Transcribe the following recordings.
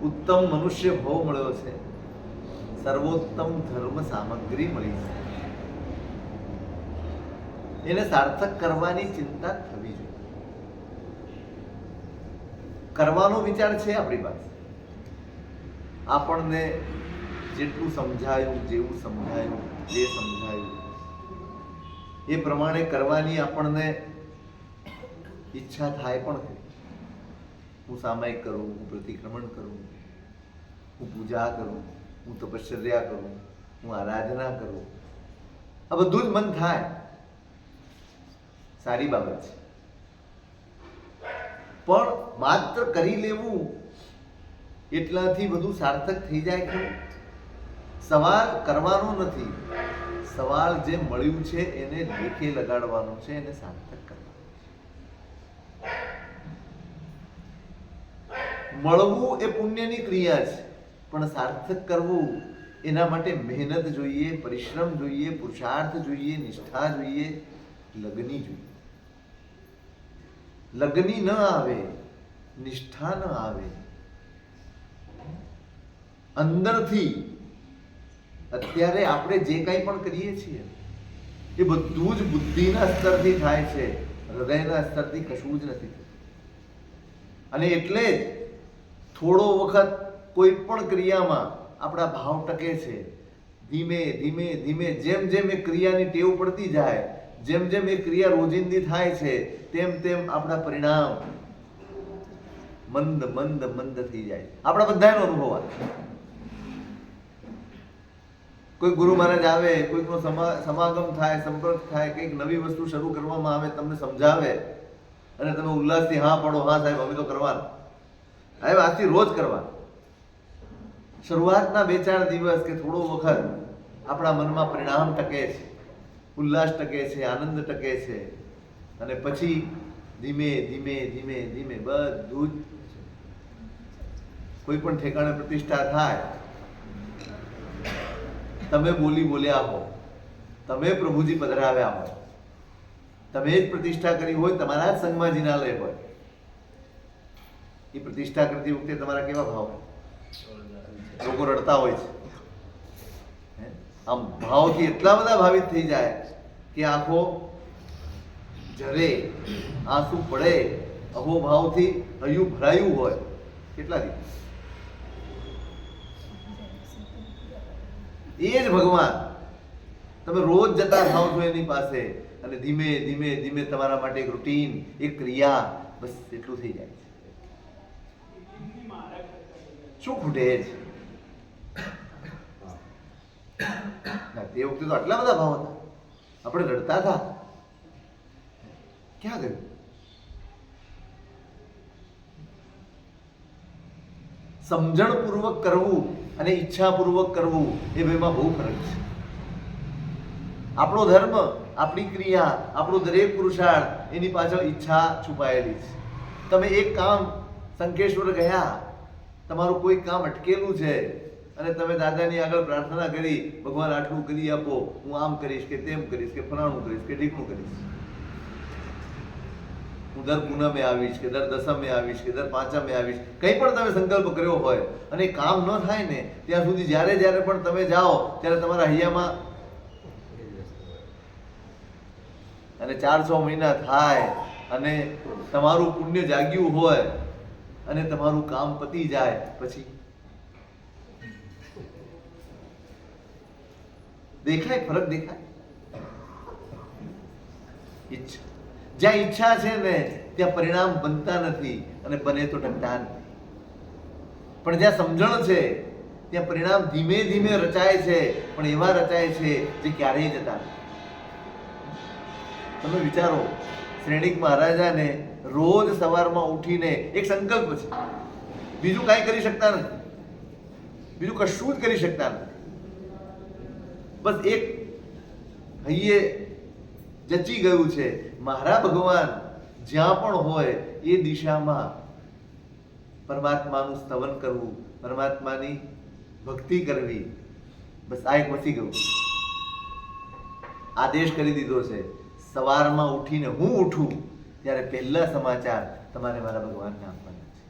ઉત્તમ મનુષ્ય ભાવ મળ્યો છે, સર્વોત્તમ ધર્મ સામગ્રી મળી છે, એને સાર્થક કરવાની ચિંતા થવી જોઈએ. કરવાનો વિચાર છે આપણી પાસે. આપણને જેટલું સમજાયું, જેવું સમજાયું, જે સમજાયું એ પ્રમાણે કરવાની આપણને ઈચ્છા થાય પણ ખરી. હું સામાયિક કરું, હું પ્રતિક્રમણ કરું, હું પૂજા કરું, હું તપશ્ચર્યા કરું, હું આરાધના કરું, આ બધું જ મન થાય, સારી બાબત છે. પણ માત્ર કરી લેવું એટલાથી બધું સાર્થક થઈ જાય ખરું? સવાલ કરવાનો નથી, સવાલ જે મળ્યું છે એને લેખે લગાડવાનો છે, એને સાર્થક કરવાનું. મળવું એ પુણ્યની ક્રિયા છે, પણ સાર્થક કરવું એના માટે મહેનત જોઈએ, પરિશ્રમ જોઈએ, પુરુષાર્થ જોઈએ, નિષ્ઠા જોઈએ, લગની જોઈએ. લગની ન આવે, નિષ્ઠા ન આવે, અંદરથી અત્યારે આપણે જે કંઈ પણ કરીએ છીએ એ બધું જ બુદ્ધિના સ્તરથી થાય છે, હૃદયના સ્તરથી કશું જ નથી થતું. અને એટલે જ થોડો વખત કોઈ પણ ક્રિયામાં આપણા ભાવ ટકે છે. ધીમે ધીમે ધીમે જેમ જેમ એ ક્રિયાની ટેવ પડતી જાય, જેમ જેમ એ ક્રિયા રોજિંદી થાય છે, તેમ તેમ આપણા પરિણામ મંદ મંદ મંદ થઈ જાય. આપણા બધાનો અનુભવ આવે. કોઈ ગુરુ મહારાજ આવે, કોઈકનો સમાગમ થાય, સંપર્ક થાય, કંઈક નવી વસ્તુ શરૂ કરવામાં આવે, તમને સમજાવે અને તમે ઉલ્લાસથી હા પડો, હા સાહેબ અમે તો કરવાનું, હવે આજથી રોજ કરવાનું. શરૂઆતના 2-4 દિવસ કે થોડો વખત આપણા મનમાં પરિણામ ટકે છે, ઉલ્લાસ ટકે છે, આનંદ ટકે છે, અને પછી ધીમે ધીમે ધીમે ધીમે બધું જ કોઈ પણ ઠેકાણે પ્રતિષ્ઠા થાય. તમે બોલ્યા હો, તમે પ્રભુજી પધરાવ્યા હોય, તમે જ પ્રતિષ્ઠા કરી હોય, તમારા જ સંગમાં જિનાલય હોય, એ પ્રતિષ્ઠા કરતી વખતે તમારા કેવા ભાવ હોય? લોકો રડતા હોય છે. આમ ભાવથી એટલા બધા ભાવિત થઈ જાય કે આંખો જરે, આંસુ પડે, અહો ભાવથી હૈયું ભરાયું હોય. કેટલા દિવસ એ જ ભગવાન તમે રોજ જતા થાવ છો એની પાસે, અને ધીમે ધીમે ધીમે તમારા માટે એક રૂટીન, એક ક્રિયા, બસ એટલું થઈ જાય છે. શું ખૂટે છે? તે વખતે તો આટલા બધા ભાવ હતા, આપણે રડતા હતા, ક્યાં ગયું? સમજણપૂર્વક કરવું અને ઈચ્છાપૂર્વક કરવું એ બેમાં બહુ ફરક છે. આપણો ધર્મ, આપણી ક્રિયા, આપણો દરેક પુરુષાર્થ, એની પાછળ ઈચ્છા છુપાયેલી છે. તમે એક કામ સંકેશ્વર ગયા, તમારું કોઈ કામ અટકેલું છે અને તમે દાદાની આગળ પ્રાર્થના કરી, ભગવાન આટલું કરી આપો, હું આમ કરીશ કે તેમ કરીશ કે ફલાણું કરીશ કે ઢીકણું કરીશ, હું દર પૂનમે આવીશ કે દર દસમે આવીશ કે દર પાંચમે આવીશ, કંઈ પણ તમે સંકલ્પ કર્યો હોય અને કામ ન થાય ને ત્યાં સુધી જ્યારે જ્યારે પણ તમે જાઓ ત્યારે તમારા હૈયામાં અને 400 મહિના થાય અને તમારું પુણ્ય જાગ્યું હોય અને તમારું કામ પતી જાય પછી દેખાય, ફરક દેખાય. ઈચ્છા, જ્યાં ઈચ્છા છે ને ત્યાં પરિણામ બનતા નથી અને બને તો ટકતા નથી. પણ જ્યાં સમજણ છે ત્યાં પરિણામ ધીમે ધીમે રચાય છે, પણ એવા રચાય છે જે ક્યારેય જતા નથી. તમે વિચારો, શ્રેણિક મહારાજાને રોજ સવારમાં ઉઠીને એક સંકલ્પ છે, બીજું કાંઈ કરી શકતા નથી, બીજું કશું જ કરી શકતા નથી. બસ એક હૈયે જચી ગયું છે, મારા ભગવાન જ્યાં પણ હોય એ દિશામાં પરમાત્માનું સ્તવન કરવું, પરમાત્માની ભક્તિ કરવી. બસ આ એક વસી ગયું. આદેશ કરી દીધો છે, સવારમાં ઉઠીને હું ઉઠું ત્યારે પહેલા સમાચાર તમારે મારા ભગવાનને આપવાના છે.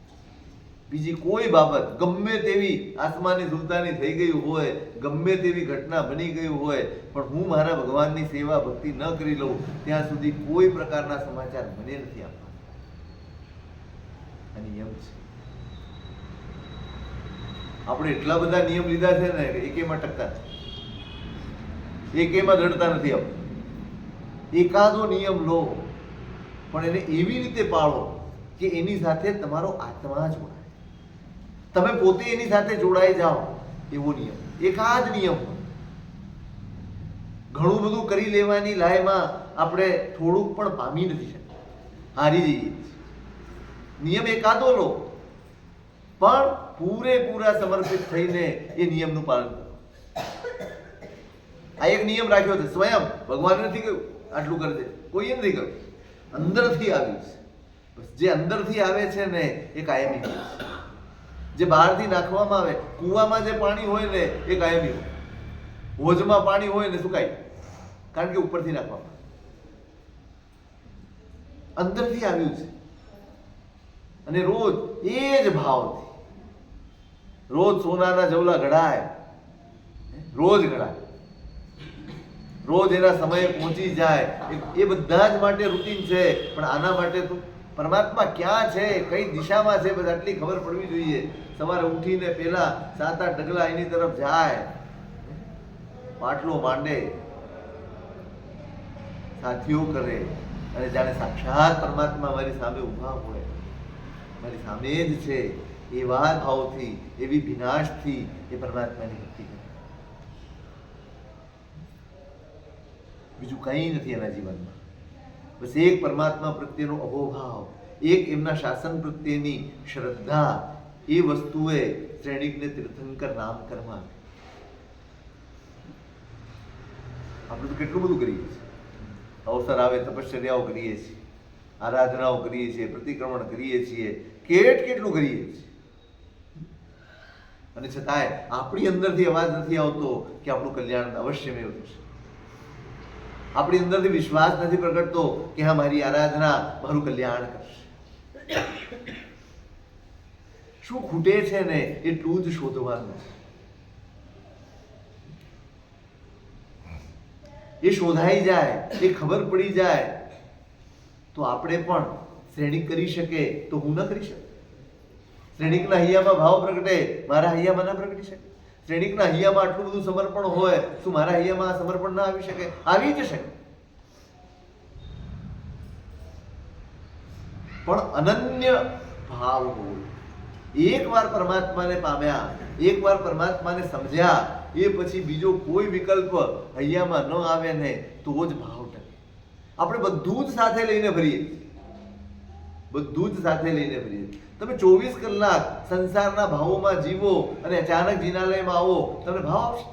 બીજી કોઈ બાબત ગમે તેવી આસમાની સુલતાની થઈ ગઈ હોય, ગમે તેવી ઘટના બની ગઈ હોય, પણ હું મારા ભગવાનની સેવા ભક્તિ ન કરી લઉં ત્યાં સુધી કોઈ પ્રકારના સમાચાર મને નથી આપવા. આ નિયમ છે. આપણે એટલા બધા નિયમ લીધા છે ને એકેમાં ટકતા નથી, એકેમાં દડતા નથી. આપણે એકાદો નિયમ લો પણ એને એવી રીતે પાળો કે એની સાથે તમારો આત્મા જોડાય, તમે પોતે એની સાથે જોડાઈ જાઓ. એવો નિયમ, એકાદ નિયમ. ઘણું બધું કરી લેવાની લાયમાં આપણે થોડુંક પણ પામી નથી શકતા, હારી જઈએ. નિયમ એકાદો લો પણ પૂરેપૂરા સમર્પિત થઈને એ નિયમનું પાલન કરો. આ એક નિયમ રાખ્યો છે સ્વયં, ભગવાન નથી કહ્યું આટલું કરજે, કોઈએ નથી કહ્યું, અંદરથી આવ્યું છે. બસ જે અંદરથી આવે છે ને એ કાયમી હોય છે. જે બહારથી નાખવામાં આવે, કૂવામાં જે પાણી હોય ને એ કાયમી હોય, હોજમાં પાણી હોય ને સુકાય, કારણ કે ઉપરથી નાખવામાં અંદરથી આવ્યું છે. અને રોજ એ જ ભાવથી, રોજ સોનાના જવલા ઘડાય, રોજ ઘડાય, રોજ એના સમયે પહોંચી જાય, એ બધા જ માટે રૂટીન છે. પણ આના માટે તો પરમાત્મા ક્યાં છે, કઈ દિશામાં છે, બસ આટલી ખબર પડવી જોઈએ. સવારે ઉઠીને પહેલા 7-8 ડગલા એની તરફ જાય, માટલો માંડે, સાથીઓ કરે, અને જાણે સાક્ષાત પરમાત્મા મારી સામે ઊભા હોય, મારી સામે જ છે, એવા ભાવથી, એવી વિનાશથી એ પરમાત્માની ભક્તિ કરે. બીજું કંઈ નથી એના જીવનમાં. બસ એક પરમાત્મા પ્રત્યેનો અહોભાવ, એક એમના શાસન પ્રત્યેની શ્રદ્ધા, એ વસ્તુએ શ્રેણિકને તીર્થંકર નામ કરવા. આપણે તો કેટલું બધું કરીએ છીએ, અવસર આવે તપશ્ચર્યાઓ કરીએ છીએ, આરાધનાઓ કરીએ છીએ, પ્રતિક્રમણ કરીએ છીએ, કેટલું કરીએ છીએ, અને છતાંય આપણી અંદરથી અવાજ નથી આવતો કે આપણું કલ્યાણ અવશ્ય મેવ થશે. આપણી અંદરથી વિશ્વાસ નથી પ્રગટતો કે હા મારી આરાધના મારું કલ્યાણ કરશે. શું ખૂટે છે ને એટલું જ શોધવાનું છે. એ શોધાઈ જાય, એ ખબર પડી જાય તો આપણે પણ શ્રેણિક કરી શકે તો હું ન કરી શકું. શ્રેણિકના હૈયામાં ભાવ પ્રગટે, મારા હૈયામાં ન પ્રગટી શકે. શ્રેણિકના હૈયામાં આટલું બધું સમર્પણ હોય, શું મારા હૈયામાં સમર્પણ ના આવી શકે? આવી જ શકે. પણ અનન્ય ભાવ હોય. એકવાર પરમાત્માને પામ્યા, એકવાર પરમાત્માને સમજ્યા, એ પછી બીજો કોઈ વિકલ્પ હૈયામાં ન આવે ને તો જ ભાવ ટકે. આપણે બધું જ સાથે લઈને ફરીએ, બધું જ સાથે લઈને ફરીએ. તમે 24 કલાક સંસારના ભાવોમાં જીવો અને અચાનક જિનાલયમાં આવો, તમને ભાવ આવશે?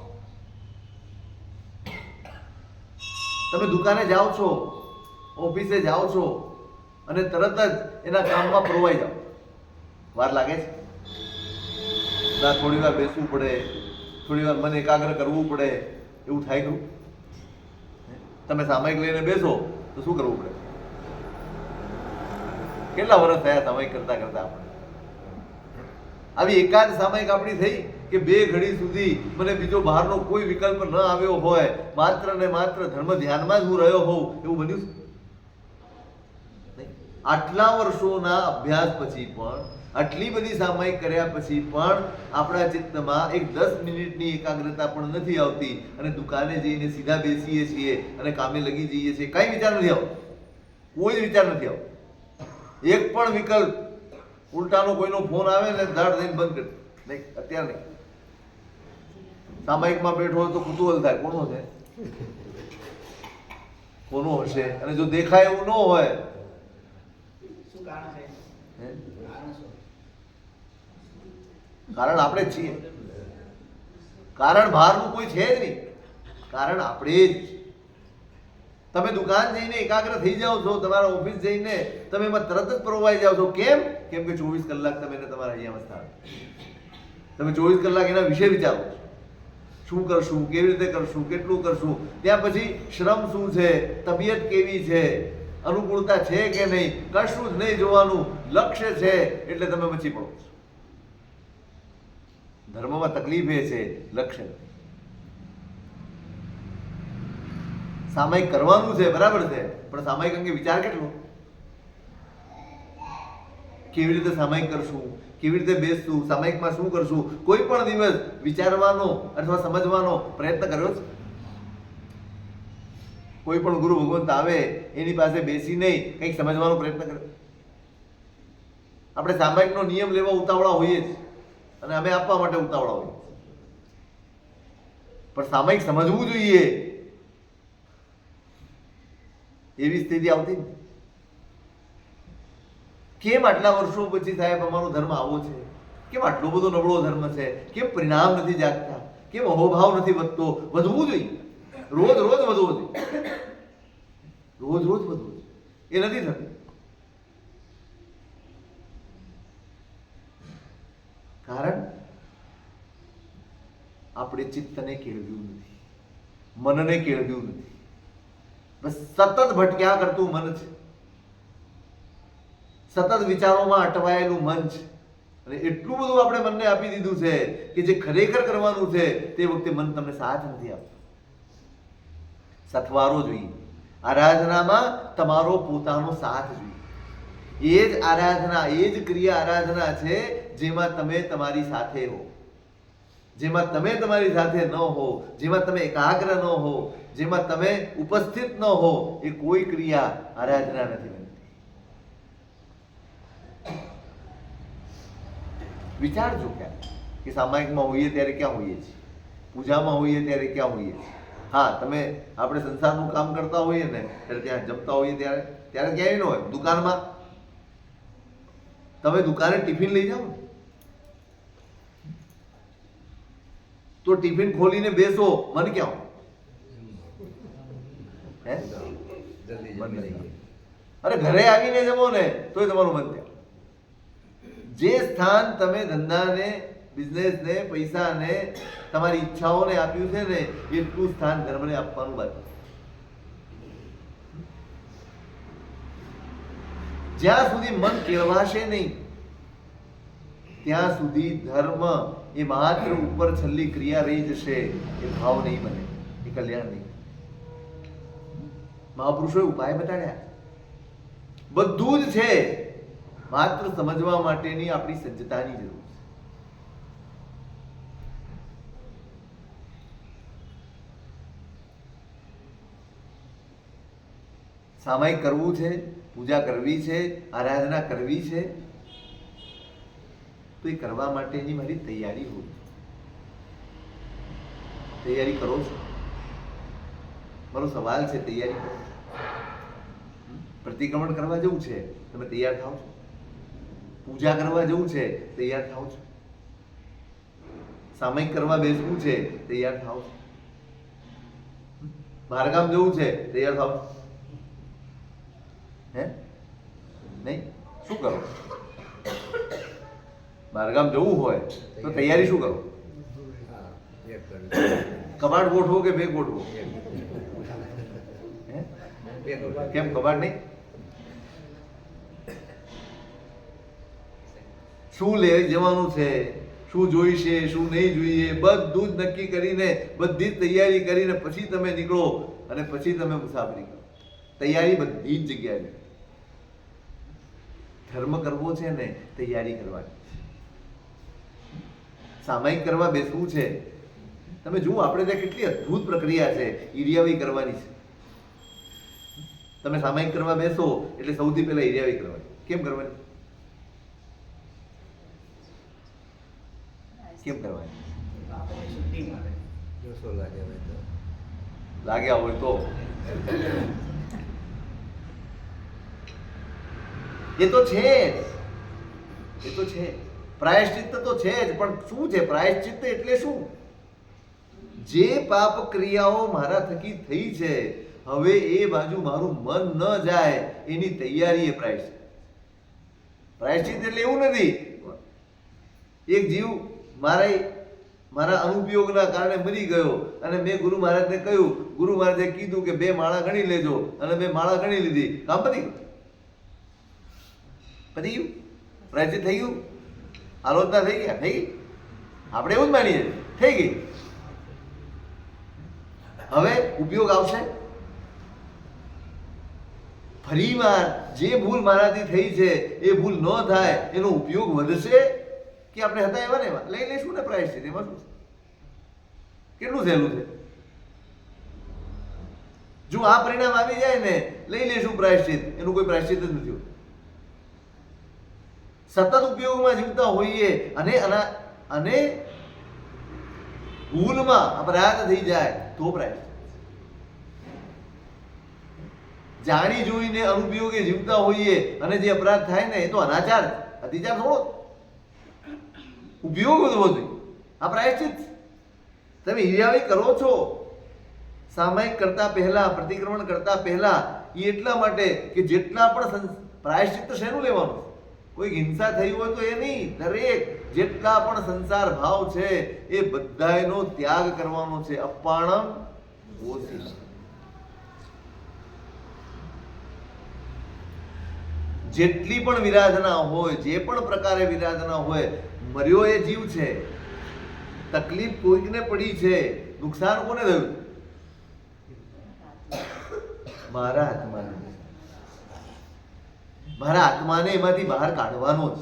તમે દુકાને જાઓ છો, ઓફિસે જાઓ છો અને તરત જ એના કામમાં પરોવાઈ જાઓ, વાર લાગે છે? ના, થોડી વાર બેસવું પડે, થોડી વાર મન એકાગ્ર કરવું પડે, એવું થાય ખરું? તમે સામાયિક લઈને બેસો તો શું કરવું પડે? કેટલા વર્ષ થયા સામાયિક કરતા કરતા? આપણે આવી એકાદ સામાયિક આપણી થઈ કે 2 ઘડી સુધી મને બીજો બહારનો કોઈ વિકલ્પ ન આવ્યો હોય, માત્ર ને માત્ર ધર્મ ધ્યાનમાં જ હું રહ્યો હોઉં, એવું બન્યું? આટલા વર્ષોના અભ્યાસ પછી પણ, આટલી બધી સામાયિક કર્યા પછી પણ આપણા ચિત્તમાં એક 10 મિનિટની એકાગ્રતા પણ નથી આવતી, અને દુકાને જઈને સીધા બેસીએ છીએ અને કામે લગી જઈએ છીએ. કઈ વિચાર નથી આવતો, કોઈ જ વિચાર નથી આવતો. એક પણ વિકલ્પ, ઉલટાનો કોઈનો ફોન આવે ને ધાડ થઈને બંધ કરી. નહીં, અત્યારે નહીં. સામાયિકમાં બેઠો હોય તો કુતૂહલ થાય, કોનો છે, કોનો હશે? અને જો દેખાય એવું ન હોય, કારણ આપણે જ છીએ. કારણ બહારનું કોઈ છે જ નહીં, કારણ આપણે જ. તમે દુકાન જઈને એકાગ્ર થઈ જાઓ છો, તમારા ઓફિસ જઈને તમે એમાં તરત જ પરોવાઈ જાઓ છો. કેમ? કેમ કે 24 કલાક તમે તમારા અહીંયા સ્થાન, તમે 24 કલાક એના વિશે વિચારો છો. શું કરશું, કેવી રીતે કરશું, કેટલું કરશું. ત્યાં પછી શ્રમ શું છે, તબિયત કેવી છે, અનુકૂળતા છે કે નહીં, કશું જ નહીં જોવાનું. લક્ષ્ય છે એટલે તમે મચી પડો છો. ધર્મમાં તકલીફ એ છે લક્ષ્ય નથી. સામાયિક કરવાનું છે બરાબર છે, પણ સામાયિક અંગે વિચાર કેટલો? કેવી રીતે સામાયિક કરશું, કેવી રીતે બેસશું, સામાયિકમાં શું કરશું, કોઈ પણ દિવસ વિચારવાનો અથવા સમજવાનો પ્રયત્ન કર્યો છે? કોઈ પણ ગુરુ ભગવંત આવે એની પાસે બેસી નહીં કંઈક સમજવાનો પ્રયત્ન કરે? આપણે સામાયિકનો નિયમ લેવા ઉતાવળા હોઈએ જ, અને અમે આપવા માટે ઉતાવળા હોઈએ, પણ સામાયિક સમજવું જોઈએ એવી સ્થિતિ આવતી ને. કેમ આટલા વર્ષો પછી સાહેબ અમારો ધર્મ આવો છે? કેમ આટલો બધો નબળો ધર્મ છે? કેમ પરિણામ નથી જાગતા? કેમ અહોભાવ નથી વધતો? વધવું જોઈએ, રોજ રોજ વધવો જોઈએ, રોજ રોજ વધવું જોઈએ. એ નથી થતું. કારણ આપણે ચિત્તને કેળવ્યું નથી, મનને કેળવ્યું નથી. બસ સતત ભટક્યા કરતું મન છે, સતત વિચારોમાં અટવાયેલું મન છે. અને એટલું બધું આપણે મનને આપી દીધું છે કે જે ખરેખર કરવાનું છે તે વખતે મન તમને સાથ નથી આપતું. સથવારો જોઈએ, આરાધનામાં તમારો પોતાનો સાથ જોઈએ. એ જ આરાધના, એ જ ક્રિયા આરાધના છે જેમાં તમે તમારી સાથે હો, જેમાં તમે તમારી સાથે ન હો, જેમાં તમે એકાગ્ર ન હો, જેમાં તમે ઉપસ્થિત ન હો, એ કોઈ ક્રિયા આરાધના નથી બનતી. વિચારજો ક્યાં કે સામાયિકમાં હોઈએ ત્યારે ક્યાં હોઈએ છીએ, પૂજામાં હોઈએ ત્યારે ક્યાં હોઈએ છીએ. હા, તમે આપણે સંસારનું કામ કરતા હોઈએ ને ત્યારે ત્યાં જમતા હોઈએ ત્યારે ત્યારે ક્યાંય ન હોય. દુકાનમાં તમે દુકાને ટિફિન લઈ જાઓ તો ટિફિન ખોલીને બેસો, મન ક્યાં હે? અરે ઘરે આવીને જમો ને તોય તમારું મન ત્યાં. જે સ્થાન તમે ધંધાને, બિઝનેસને, પૈસાને, તમારી ઈચ્છાઓને આપ્યું છે ને એટલું સ્થાન ધર્મને આપવાનું બાકી. જ્યાં સુધી મન કેળવાશે નહીં ત્યાં સુધી ધર્મ એ માત્ર ઉપર છલ્લી ક્રિયા રહી જશે. એ ભાવ નહીં બને, એ કલ્યાણ નહીં. મહાપુરુષોએ ઉપાય બતાડ્યા, બધું જ છે, માત્ર સમજવા માટેની આપણી સજ્જતાની જરૂર છે. સામાયિક કરવું છે, પૂજા કરવી છે, આરાધના કરવી છે, તો એ કરવા માટેની મારી તૈયારી હોય. તૈયારી કરો છો? મારો સવાલ છે, તૈયારી કરો? પ્રતિક્રમણ કરવા જવું છે, તમે તૈયાર થાવ છો? પૂજા કરવા જવું છે, તૈયાર થાવ છો? સામાયિક કરવા બેસવું છે, તૈયાર થાવ છો? બહારગામ જવું છે, તૈયાર થાવ છો? હે? નહીં? શું કરો? બહારગામ જવું હોય તો તૈયારી શું કરો? કબાટ ગોઠવો કે બેગ ગોઠવો? કેમ કબાટ નહીં? શું લઈ જવાનું છે, શું જોઈશે, શું નહીં જોઈએ, બધું જ નક્કી કરીને, બધી જ તૈયારી કરીને પછી તમે નીકળો અને પછી તમે મુસાફરી કરો. તૈયારી બધી જ જગ્યાએ. ધર્મ કરવો છે ને તૈયારી કરવાની. સામાયિક કરવા બેસવું છે, તમે જુઓ આપણે ત્યાં કેટલી અદ્ભુત પ્રક્રિયા છે, ઈરિયાવી કરવાની છે. તમે સામાયિક કરવા બેસો એટલે સૌથી પહેલા ઈરિયાવી કરવાની. કેમ કરવાની? કેમ કરવાની? લાગ્યા હોય તો એ તો છે જ, એ તો છે. પ્રાયશ્ચિત્ત તો છે જ, પણ શું છે પ્રાયશ્ચિત્ત એટલે શું? જે પાપ ક્રિયાઓ મારા થકી થઈ છે હવે એ બાજુ મારું મન ન જાય એની તૈયારી એ પ્રાયશ્ચિત્ત. પ્રાયશ્ચિત્ત એટલે એવું નથી એક જીવ મારા અનુપયોગના કારણે મરી ગયો અને મેં ગુરુ મહારાજને કહ્યું, ગુરુ મહારાજે કીધું કે 2 માળા ગણી લેજો, અને મેં માળા ગણી લીધી, કામ પતી ગયું. પતી ગયું? પ્રાયશ્ચિત્ત થઈ ગયું? આલોચના થઈ ગયા? થઈ ગઈ? આપણે એવું જ માનીએ થઈ ગઈ. હવે ઉપયોગ આવશે ફરીવાર જે ભૂલ મારાથી થઈ છે એ ભૂલ ન થાય એનો ઉપયોગ વધશે કે આપણે હતા એવા ને એવા લઈ લઈશું ને પ્રાયશ્ચિત. એમાં શું છે? કેટલું સહેલું છે. જો આ પરિણામ આવી જાય ને લઈ લેશું પ્રાયશ્ચિત, એનું કોઈ પ્રાયશ્ચિત જ નથી હોતું. સતત ઉપયોગમાં જીવતા હોઈએ અને ભૂલમાં અપરાધ થઈ જાય તો પ્રાયશ્ચિત. જાણી જોઈને અનુપયોગે જીવતા હોઈએ અને જે અપરાધ થાય ને એ તો અનાચાર, અતિચાર થોડો. ઉપયોગ વધવો જોઈએ. આ પ્રાયશ્ચિત. તમે હિરિયાવી કરો છો સામાયિક કરતા પહેલા, પ્રતિક્રમણ કરતા પહેલા, એ એટલા માટે કે જેટલા પણ પ્રાયશ્ચિત તો શેનું લેવાનું? કોઈ હિંસા થઈ હોય તો એ નહીં, દરેક જેટલા પણ સંસાર ભાવ છે એ બધાનો ત્યાગ કરવાનો છે. અપાણમ ઓછી. જેટલી પણ વિરાધના હોય, જે પણ પ્રકારે વિરાધના હોય, મર્યો એ જીવ છે. તકલીફ કોઈકને પડી છે, નુકસાન કોને થયું? મારા આત્માને. મારા આત્માને એમાંથી બહાર કાઢવાનો જ.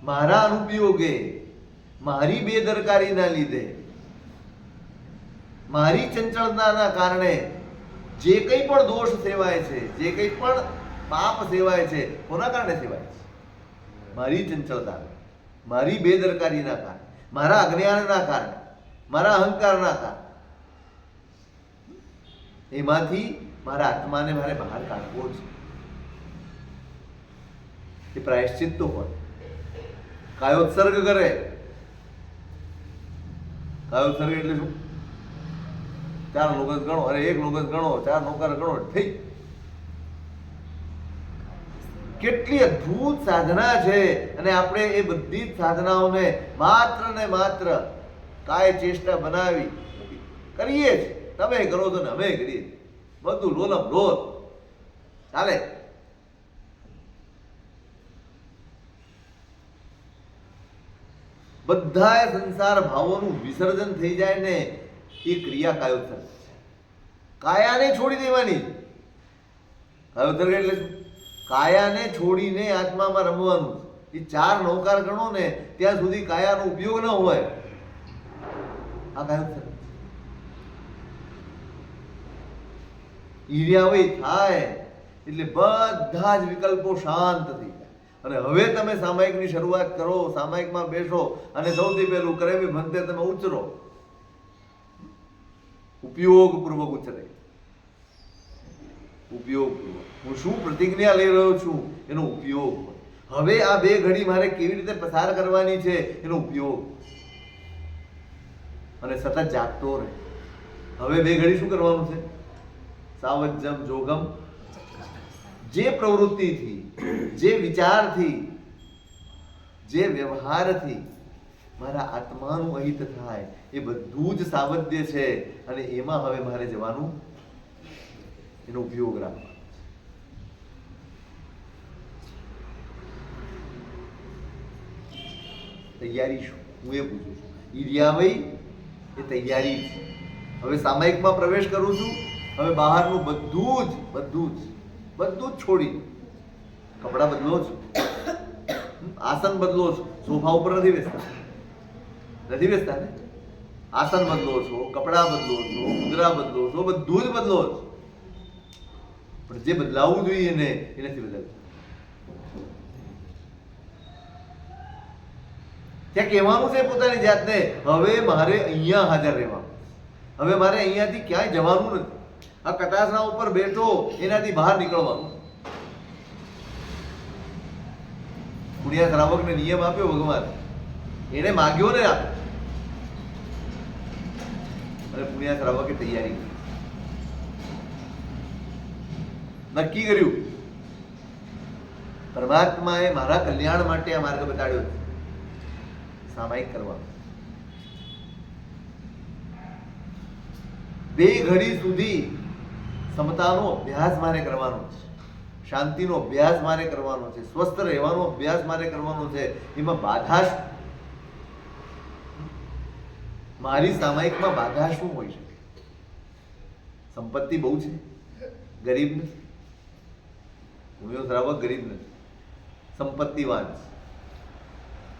મારા અનુપયોગે, મારી બેદરકારીના લીધે, મારી ચંચળતાના કારણે જે કંઈ પણ દોષ સેવાય છે, જે કંઈ પણ પાપ સેવાય છે, કોના કારણે સેવાય છે? મારી ચંચળતા, મારી બેદરકારીના કારણે, મારા અજ્ઞાનના કારણે, મારા અહંકારના કારણે. એમાંથી મારા આત્માને મારે બહાર કાઢવો છે. એ પ્રાયશ્ચિત તો હોય. કાયોત્સર્ગ કરે. કાયોત્સર્ગ એટલે શું? 4 લોગસ ગણો, અરે 1 લોગસ ગણો, 4 નોકર ગણો, થઈ. કેટલી અદ્ભુત સાધના છે અને આપણે એ બધી જ સાધનાઓને માત્ર ને માત્ર કાય ચેષ્ટા બનાવી કરીએ જ. તમે કરો છો ને અમે કરીએ, બધું લોલમ લોલ ચાલે. બધા સંસાર ભાવોનું વિસર્જન થઈ જાય ને એ ક્રિયા કાયોત્સર્ગ છે. કાયાને છોડી દેવાની. કાયોત્સર્ગ એટલે શું? કાયાને છોડીને આત્મામાં રમવાનું. એ 4 નૌકાર ગણો ને ત્યાં સુધી કાયાનો ઉપયોગ ન હોય. આ કાયોત્સર્ગ. હિરિયાવી થાય એટલે બધા જ વિકલ્પો શાંત થઈ જાય. અને હવે તમે સામાયિકની શરૂઆત કરો, સામાયિકમાં બેસો અને સૌથી પહેલું કરેવી ભંતે તમે ઉચરો. ઉપયોગપૂર્વક ઉચરે. ઉપયોગપૂર્વક. હું શું પ્રતિજ્ઞા લઈ રહ્યો છું એનો ઉપયોગ. હવે આ 2 ઘડી મારે કેવી રીતે પસાર કરવાની છે એનો ઉપયોગ. અને સતત જાગતો રહે. હવે 2 ઘડી શું કરવાનું છે? સાવજ્જમ જોગમ. જે પ્રવૃત્તિથી, જે વિચારથી, જે વ્યવહારથી મારા આત્માનું અહિત થાય એ બધું જ સાવધ્ય છે. અને એમાં હવે મારે જવાનું, એનો ઉપયોગ રાખવાનો. તૈયારી શું? હું એ પૂછું છું. ઈર્યાવઈ એ તૈયારી છે. હવે સામાયિકમાં પ્રવેશ કરું છું. હવે બહારનું બધું જ છોડી કપડાં બદલો છો, આસન બદલો છો. સોફા ઉપર નથી બેસતા ને? આસન બદલો છો, કપડાં બદલો છો, મુદ્રા બદલો છો, બધું જ બદલો છો. પણ જે બદલાવવું જોઈએ ને એ નથી બદલતું. ત્યાં કહેવાનું છે પોતાની જાતને, હવે મારે અહીંયા હાજર રહેવાનું. હવે મારે અહીંયાથી ક્યાંય જવાનું નથી. આ કટાસના ઉપર બેઠો એનાથી બહાર નીકળવાનું. પુણ્યા શ્રાવકને નિયમ આપ્યો ભગવાન, એને માગ્યો ને આપ્યો. અને પુણ્યા શ્રાવકે તૈયારી કરી, નક્કી કર્યું. પરમાત્માએ મારા કલ્યાણ માટે આ માર્ગ બતાડ્યો છે. સામાયિક કરવાનું. 2 ઘડી સુધી સમતાનો અભ્યાસ મારે કરવાનો છે. શાંતિનો અભ્યાસ મારે કરવાનો છે. સ્વસ્થ રહેવાનો અભ્યાસ મારે કરવાનો છે. એમાં બાધા શું? મારી સામાયિકમાં બાધા શું હોઈ શકે? સંપત્તિ બહુ છે, ગરીબ નથી. પુણ્યો શ્રાવક ગરીબ નથી, સંપત્તિવાન છે.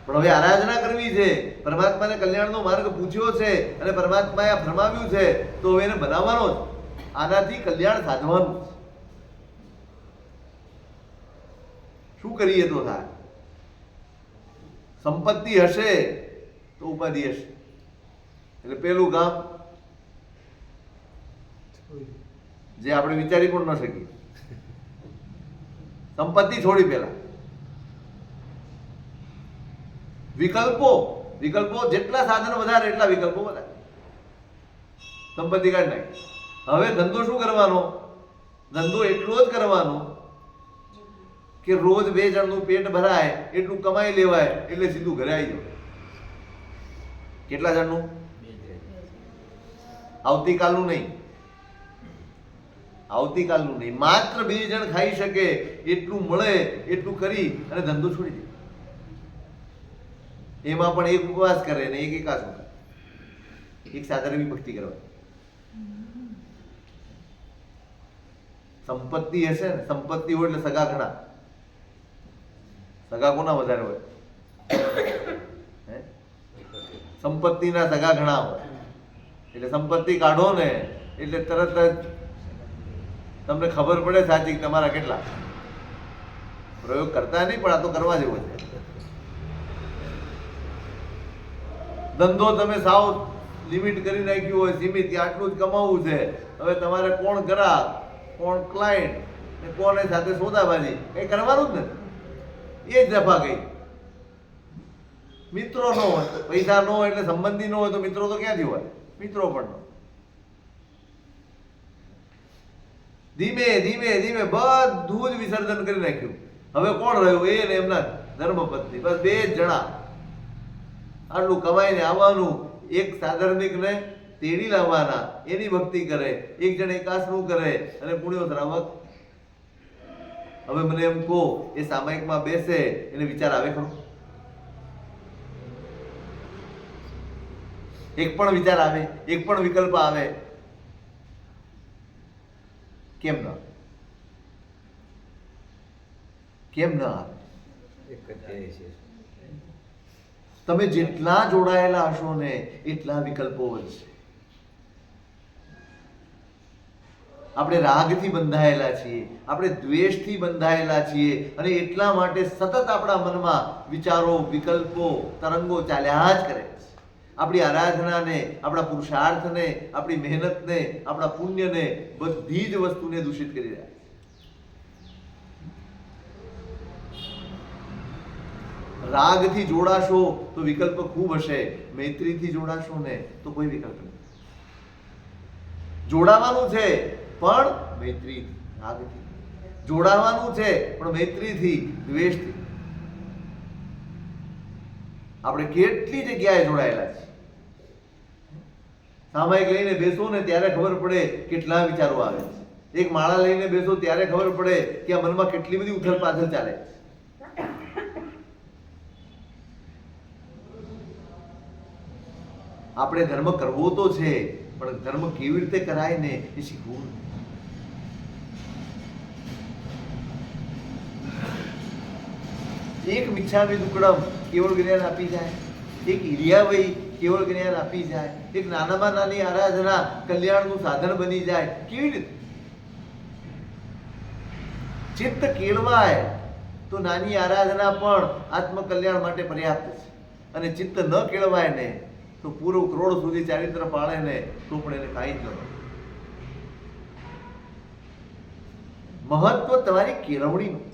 પણ હવે આરાધના કરવી છે, પરમાત્માને કલ્યાણનો માર્ગ પૂછ્યો છે અને પરમાત્માએ આ ફરમાવ્યું છે, તો હવે એને બનાવવાનો જ. આનાથી કલ્યાણ સાધવાનું છે. શું કરીએ તો થાય? સંપત્તિ હશે તો ઉપાધિ હશે. એટલે પેલું કામ જે આપણે વિચારી પણ ન શકીએ, સંપત્તિ છોડી. પેલા વિકલ્પો જેટલા સાધનો વધારે એટલા વિકલ્પો વધારે. સંપત્તિ કાઢી નાખી. હવે ધંધો શું કરવાનો? ધંધો એટલો જ કરવાનો કે રોજ 2 જણનું પેટ ભરાય એટલું કમાઈ લેવાય, એટલે સીધું ઘરે આવી જાય. કેટલા જણનું? આવતીકાલનું નહીં, માત્ર 2 જણ ખાઈ શકે એટલું મળે એટલું કરી અને ધંધો છોડી દે. એમાં પણ એક ઉપવાસ કરે ને એક એકાદો કરે, એક સાધારણ ભક્તિ કરવા. સંપત્તિ હશે ને, સંપત્તિ હોય એટલે સગા ઘણા. સગા કોના વધારે હોય? સંપત્તિના સગા ઘણા હોય. એટલે સંપત્તિ કાઢો ને એટલે તરત જ તમને ખબર પડે સાચી તમારા કેટલા. પ્રયોગ કરતા નહીં, પણ આ તો કરવા જેવો છે. ધંધો તમે સાવ લિમિટ કરી નાખ્યું હોય, સીમિત, કે આટલું જ કમાવું છે. હવે તમારે કોણ ગ્રાહક, કોણ ક્લાયન્ટ ને કોને સાથે સોદાબાજી, કઈ કરવાનું જ નથી. એ જ નફા ગઈ. મિત્રો ન હોય, પૈસા ન હોય એટલે સંબંધી ન હોય તો મિત્રો તો ક્યાંથી હોય? મિત્રો પણ ધીમે ધીમે બધું જ વિસર્જન કરી નાખ્યું. હવે કોણ રહ્યું? એ ને એમના ધર્મપત્ની, બસ 2 જ જણા. આટલું કમાઈને આવવાનું, એક સાધર્મિકને તેડી લાવવાના, એની ભક્તિ કરે, એક જણ એકાસનું કરે અને પુણ્યો શ્રાવક. હવે મને એમ કહો, એ સામાયિકમાં બેસે એને વિચાર આવે ખરો? એક પણ વિચાર આવે? એક પણ વિકલ્પ આવે? કેમ ન આવે? તમે જેટલા જોડાયેલા હશો ને એટલા વિકલ્પો વધશે. આપણે રાગથી બંધાયેલા છીએ, આપણે દ્વેષથી બંધાયેલા છીએ અને એટલા માટે સતત આપણા મનમાં વિચારો, વિકલ્પો, તરંગો ચાલ્યા જ કરે છે. આપણી આરાધનાને, આપણા પુરુષાર્થને, આપણી મહેનતને, આપણા પુણ્યને, બધી જ વસ્તુને દૂષિત કરી રહ્યા છે. રાગથી જોડાશો તો વિકલ્પ ખૂબ હશે, મૈત્રીથી જોડાશો ને તો કોઈ વિકલ્પ નહીં. જોડાવાનું છે પણ મૈત્રીથી, રાગથી જોડાવાનું છે પણ મૈત્રીથી, દ્વેષથી. આપણે કેટલી જગ્યાએ જોડાયેલા છીએ. સામાયિક લઈને બેસો ને ત્યારે ખબર પડે કેટલા વિચારો આવે છે. એક માળા લઈને બેસો ત્યારે ખબર પડે કે આ મનમાં કેટલી બધી ઉથલ પાથલ ચાલે છે. આપણે ધર્મ કરવો તો છે, પણ ધર્મ કેવી રીતે કરાય ને એ શીખવું. એક મિચ્છામિ દુક્કડમ કેવળ જ્ઞાન આપી જાય, એક ઈર્યાવઈ કેવળ જ્ઞાન આપી જાય, એક નાનામાં નાની આરાધના કલ્યાણનું સાધન બની જાય. કેવી રીતે? ચિત્ત કેળવાય તો નાની આરાધના પણ આત્મકલ્યાણ માટે પર્યાપ્ત છે. અને ચિત્ત ન કેળવાય ને તો પૂરું કરોડ સુધી ચારિત્ર પાળે ને તો પણ એને કાંઈ જ ન. મહત્વ તમારી કેળવણીનું.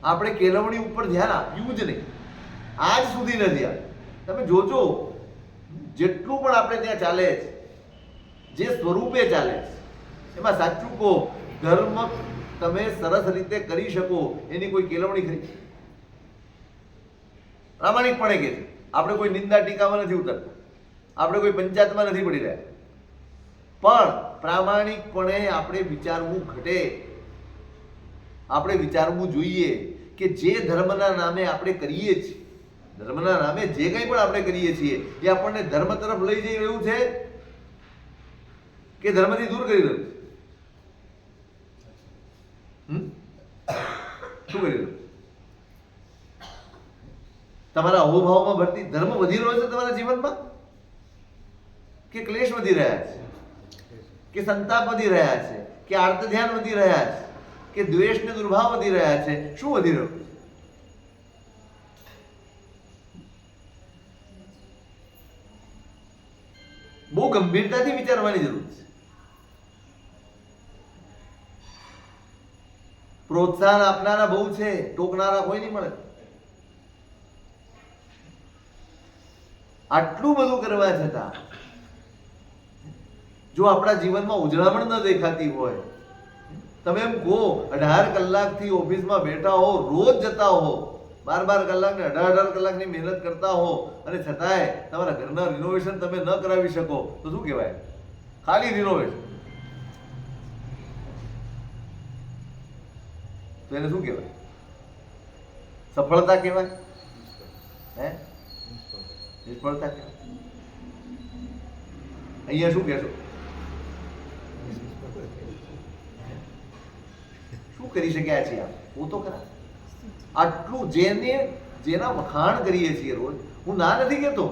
આપણે કેળવણી ઉપર ધ્યાન આપ્યું જ નહીં, આજ સુધી નથી આપ્યું. તમે જોજો, જેટલું પણ આપણે ત્યાં ચાલે છે, જે સ્વરૂપે ચાલે છે, એમાં સાચું કહો, ધર્મ તમે સરસ રીતે કરી શકો એની કોઈ કેળવણી ખરી? પ્રામાણિકપણે કે છે. આપણે કોઈ નિંદા ટીકામાં નથી ઉતરતા, આપણે કોઈ પંચાયતમાં નથી પડી રહ્યા, પણ પ્રામાણિકપણે આપણે વિચારવું ઘટે. આપણે વિચારવું જોઈએ કે જે ધર્મના નામે આપણે કરીએ છીએ, ધર્મના નામે જે કંઈ પણ આપણે કરીએ છીએ એ આપણને ધર્મ તરફ લઈ જઈ રહ્યું છે કે ધર્મથી દૂર કરી રહ્યું છે? શું કરી રહ્યું? તમારા અહોભાવમાં ભરતી ધર્મ વધી રહ્યો છે તમારા જીવનમાં કે ક્લેશ વધી રહ્યા છે, કે સંતાપ વધી રહ્યા છે, કે આર્ત ધ્યાન વધી રહ્યા છે, કે દ્વેષ ને દુર્ભાવ વધી રહ્યા છે? શું વધી રહ્યું? બહુ ગંભીરતાથી વિચારવાની જરૂર છે. પ્રોત્સાહન આપનારા બહુ છે, ટોકનારા કોઈ નહીં મળે. આટલું બધું કરવા છતાં જો આપણા જીવનમાં ઉજળામણ ન દેખાતી હોય, તમે એમ કહો 18 કલાકથી ઓફિસમાં બેઠા હો, રોજ જતા હો, 12 કલાક ને 18 કલાકની મહેનત કરતા હો, અને છતાંય તમારા ઘરના રિનોવેશન તમે ન કરાવી શકો તો શું કહેવાય? ખાલી રિનોવેશન. તો એને શું કહેવાય? સફળતા કહેવાય? હે? નિષ્ફળતા કહેવાય? અહીંયા શું કહેશો? શું કરી શક્યા છીએ આપ? હું તો ખરા. આટલું જેના વખાણ કરીએ છીએ રોજ, હું ના નથી કહેતો,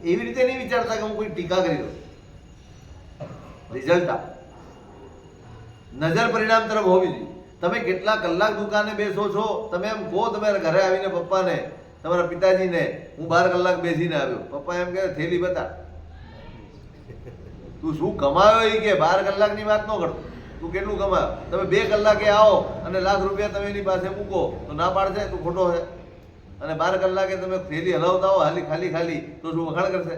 એવી રીતે નહીં વિચારતા કે હું કોઈ ટીકા કરી દઉં. રિઝલ્ટ નજર પરિણામ તરફ હોવી જોઈએ. તમે કેટલા કલાક દુકાને બેસો છો? તમે એમ કહો તમારા ઘરે આવીને પપ્પાને, તમારા પિતાજીને, હું 12 કલાક બેસીને આવ્યો. પપ્પા એમ કહે થેલી બતા, તું શું કમાયો? એ કે 12 કલાકની વાત ન કરતો, તું કેટલું કમાયો? તમે 2 કલાકે આવો અને લાખ રૂપિયા તમે એની પાસે મૂકો તો ના પાડશે? તું ખોટો છે. અને 12 કલાકે તમે થેલી હલાવતા હો ખાલી ખાલી તો શું વખાણ કરશે?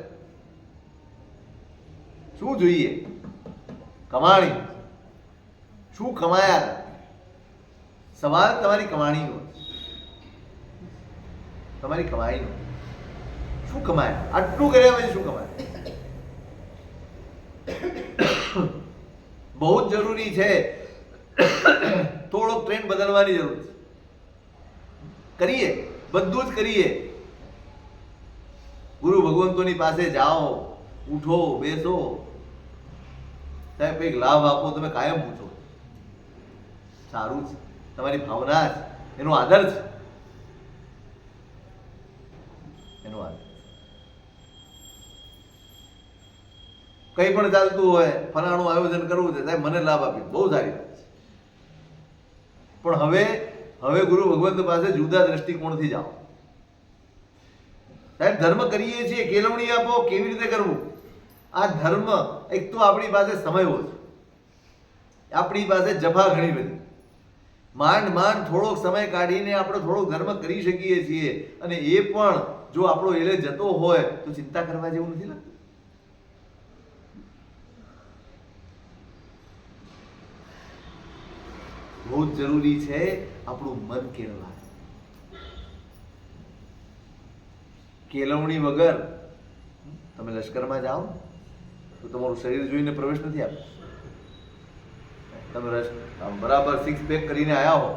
શું જોઈએ? કમાણી. શું કમાયા? સવાલ તમારી કમાણીનો, તમારી કમાણીનો. શું કમાયા? આટલું કર્યા પછી શું કમાયા? બહુ જ જરૂરી છે. થોડોક ટ્રેન્ડ બદલવાની જરૂર છે. કરીએ, બધું જ કરીએ. ગુરુ ભગવંતોની પાસે જાઓ, ઉઠો, બેસો, સાહેબ કંઈક લાભ આપો, તમે કાયમ પૂછો. સારું છે, તમારી ભાવના છે, એનો આદર છે, એનો આદર. કંઈ પણ ચાલતું હોય, ફલાણું આયોજન કરવું છે, સાહેબ મને લાભ આપી, બહુ સારી વાત છે. પણ હવે ગુરુ ભગવંત પાસે જુદા દ્રષ્ટિકોણથી જાઓ. સાહેબ ધર્મ કરીએ છીએ, કેળવણી આપો, કેવી રીતે કરવું? આ ધર્મ, એક તો આપણી પાસે સમય ઓછો, આપણી પાસે જફા ઘણી બધી, માંડ થોડોક સમય કાઢીને આપણે થોડોક ધર્મ કરી શકીએ છીએ, અને એ પણ જો આપણો એલે જતો હોય તો ચિંતા કરવા જેવું નથી લાગતું. બહુ જ જરૂરી છે આપણું મન કેળવા. કેળવણી વગર તમે લશ્કરમાં જાઓ તો તમારું શરીર જોઈને પ્રવેશ નથી આપતો. તમે બરાબર 6 પેક કરીને આવ્યા હો,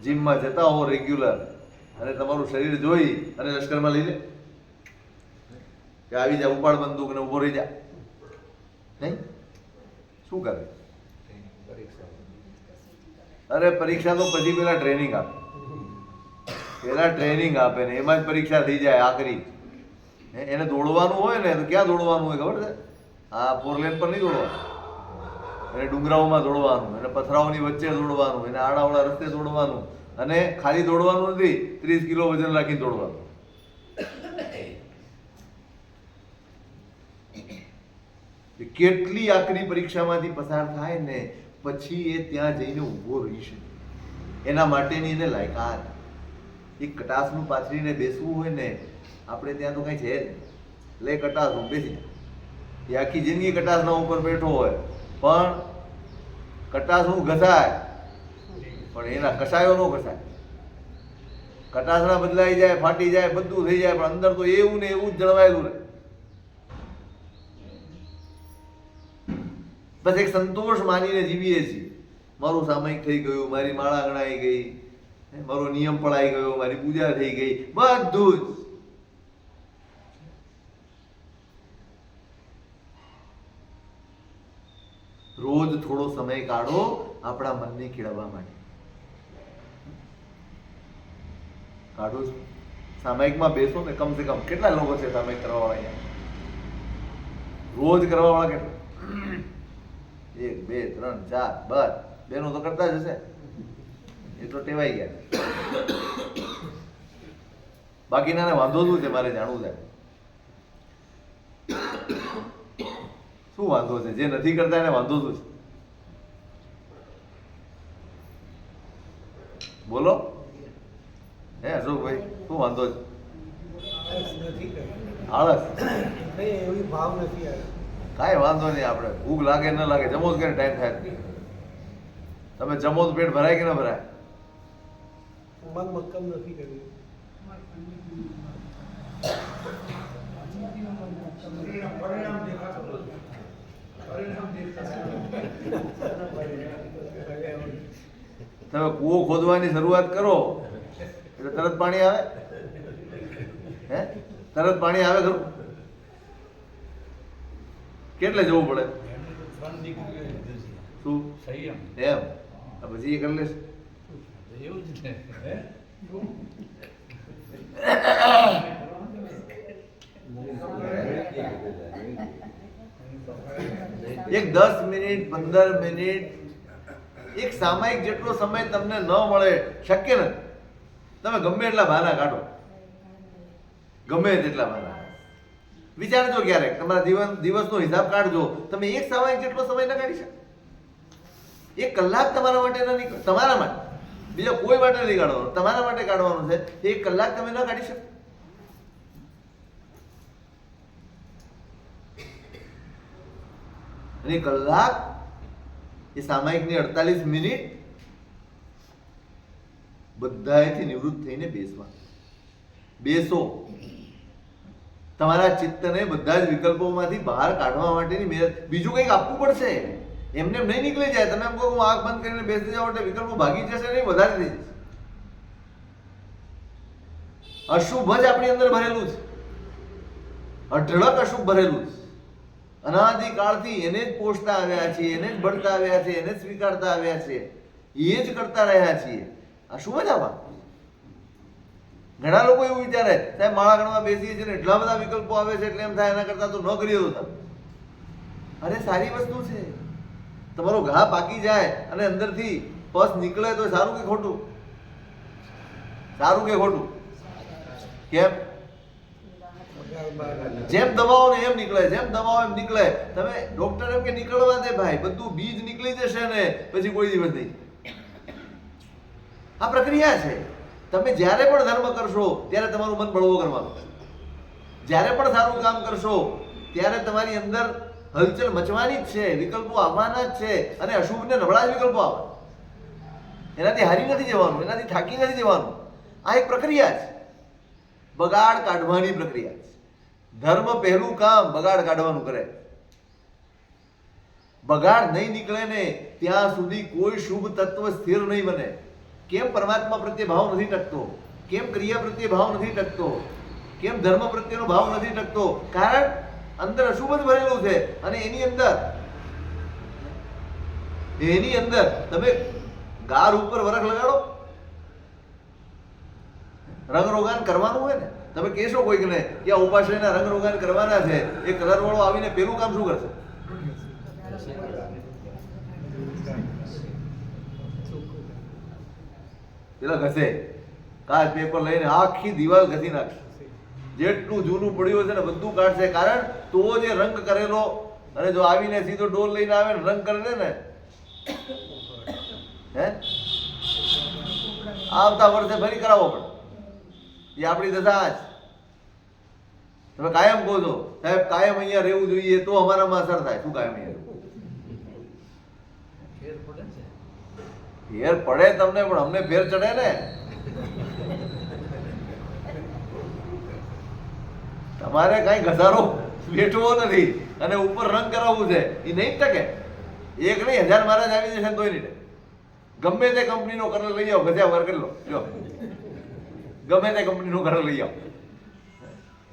જીમમાં જતા હો રેગ્યુલર, અને તમારું શરીર જોઈ અને લશ્કરમાં લઈ લે કે આવી જા, ઉપાડ બંદૂક ને ઉભો રહી જા, નહીં? શું કરે? અરે પરીક્ષા તો પછી પેલા ટ્રેનિંગ આપે, ને એમાં જ પરીક્ષા થઈ જાય આખરી. એને દોડવાનું હોય ને તો ક્યાં દોડવાનું હોય ખબર છે? હા, 4 લેન પર નહીં દોડવાનું, એને ડુંગરાઓમાં દોડવાનું, એને પથરાઓની વચ્ચે દોડવાનું, એને આડાવડા રસ્તે દોડવાનું, અને ખાલી દોડવાનું નથી, 30 કિલો વજન રાખીને દોડવાનું. કેટલી આકરી પરીક્ષામાંથી પસાર થાય ને પછી એ ત્યાં જઈને ઊભો રહી શકે, એના માટેની એને લાયકાત. એક કટાસનું પાથરીને બેસવું હોય ને, આપણે ત્યાં તો કઈ છે જ, લે કટાસ બેસી જાય. એ આખી જિંદગી કટાસના ઉપર બેઠો હોય, પણ કટાસનું ઘસાય પણ એના કસાયો ન ઘસાય. કટાસના બદલાઈ જાય, ફાટી જાય, બધું થઈ જાય, પણ અંદર તો એવું ને એવું જ જળવાયેલું રહે. બસ એક સંતોષ માનીને જીવીએ છીએ, મારું સામયિક થઈ ગયું, મારી માળા ગણાઈ ગઈ, મારો નિયમ પડાઈ ગયો, મારી પૂજા થઈ ગઈ, બધું જ. રોજ થોડો સમય કાઢો આપણા મનને કેળવવા માટે. કાઢો છો? સામાયિકમાં બેસો ને કમ સે કમ કેટલા લોકો છે સામાયિક કરવા વાળા? રોજ કરવા વાળા કેટલા? 1 2 3 4 બસ બેનો તો કરતા જ હશે, એ તો ટેવાઈ ગયા. બાકીનાને વાંધો શું છે મારે જાણવું છે. શું વાંધો છે? જે નથી કરતા એને વાંધો શું છે? બોલો. હે અશોકભાઈ, શું વાંધો છે? આળસ? કાંઈ વાંધો નહીં. આપણે ભૂખ લાગે ન લાગે, જમો જ કે ટાઈમ થાય. તમે જમો તો પેટ ભરાય કે ન ભરાય? તમે કૂવો ખોદવાની શરૂઆત કરો એટલે તરત પાણી આવે? હે તરત પાણી આવે ખરું? કેટલે જવું પડે? શું એમ? પછી એ કરી લેશે. એક 10 મિનિટ 15 મિનિટ એક સામાયિક જેટલો સમય તમને ન મળે, શક્ય નથી. તમે ગમે એટલા બહાના કાઢો, ગમે તેટલા બહાના વિચારજો, ક્યારેક તમારા દિવસનો હિસાબ કાઢજો. તમે એક સામાયિક જેટલો સમય ન કાઢી શકો. 1 કલાક તમારા માટે ન નીકળે, તમારા માટે, બીજા કોઈ માટે નહીં કાઢવાનો, તમારા માટે કાઢવાનું છે. 1 કલાક તમે ન કાઢી શકો. અને કલાક એ સામાયિકની 48 મિનિટ બધાથી નિવૃત્ત થઈને બેસો. તમારા ચિત્તને બધા જ વિકલ્પોમાંથી બહાર કાઢવા માટેની મહેનત. બીજું કંઈક આપવું પડશે. એમને નહીં નીકળી જાય. તમે એમ કહો હું આંખ બંધ કરીને બેસી જાવ એટલે વિકલ્પો ભાગી જશે નહીં, વધારે થઈ જશે. અશુભ જ આપણી અંદર ભરેલું છે, અઢળક અશુભ ભરેલું છે. અનાદિકાળથી એને જ પોષતા આવ્યા છીએ, એને જ ભણતા આવ્યા છીએ, એને જ સ્વીકારતા આવ્યા છીએ, એ જ કરતા રહ્યા છીએ. આ શું જ આવા? ઘણા લોકો એવું વિચારે સાહેબ માળા ગણવા બેસીએ છીએ ને એટલા બધા વિકલ્પો આવે છે એટલે એમ થાય એના કરતા તો ન કરીએ તો તમે. અરે સારી વસ્તુ છે. તમારો ઘા પાકી જાય અને અંદરથી પસ નીકળે તો સારું કે ખોટું? સારું કે ખોટું? કેમ? જેમ દવાઓ ને એમ નીકળે, જેમ દવાઓ એમ નીકળે. તમે ડોક્ટર એમ કે નીકળવા દે ભાઈ, બધું બીજ નીકળી જશે ને પછી કોઈ દિવસ નહીં. આ પ્રક્રિયા છે. તમે જ્યારે પણ ધર્મ કરશો ત્યારે તમારું મન બળવો કરવાનું. જ્યારે પણ સારું કામ કરશો ત્યારે તમારી અંદર હલચલ મચવાની જ છે, વિકલ્પો આવવાના જ છે. અને અશુભ ને નબળા જ વિકલ્પો આવે. એનાથી હારી નથી જવાનું, એનાથી થાકી નથી જવાનું. આ એક પ્રક્રિયા છે, બગાડ કાઢવાની પ્રક્રિયા છે. ધર્મ પહેલું કામ બગાડ કાઢવાનું કરે. બગાડ નહીં નીકળે ને ત્યાં સુધી કોઈ શુભ તત્વ સ્થિર નહીં બને. કેમ પરમાત્મા પ્રત્યે ભાવ નથી ટકતો? કેમ ક્રિયા પ્રત્યે ભાવ નથી ટકતો? કેમ ધર્મ પ્રત્યેનો ભાવ નથી ટકતો? કારણ અંદર અશુભ જ ભરેલું છે. અને એની અંદર તમે ગાર ઉપર વરખ લગાડો, રંગ રોગાન કરવાનું હોય ને, તમે કહેશો કોઈકને કે આ ઉપાશ્રયના રંગ રોગાન કરવાના છે, એ કલર વાળો આવીને પેલું કામ શું કરશે? પેલા ઘસે, કાચ પેપર લઈને આખી દિવાલ ઘસી નાખશે. જેટલું જૂનું પડ્યું છે ને બધું કાઢશે. કારણ તો જે રંગ કરેલો, અને જો આવીને સીધો ડોલ લઈને આવે ને રંગ કરે ને, હે આવતા વર્ષે ફરી કરાવવો પડે. એ આપણી દશા જ. તમે કાયમ કહો છો સાહેબ કાયમ અહીંયા રહેવું જોઈએ તો અમારામાં અસર થાય. શું કાયમ અહીંયા ફેર પડે તમને, પણ અમને ફેર ચડે ને. તમારે કઈ ઘસારો વેઠવો નથી અને ઉપર રંગ કરાવવું છે, એ નહીં ટકે. એક નહીં 1000 મહારાજ આવી જશે તોય નહીં ટકે. ગમે તે કંપનીનો કલર લઈ આવો, ગજા વગર કરી લો, જો ગમે તે કંપનીનો કલર લઈ આવો,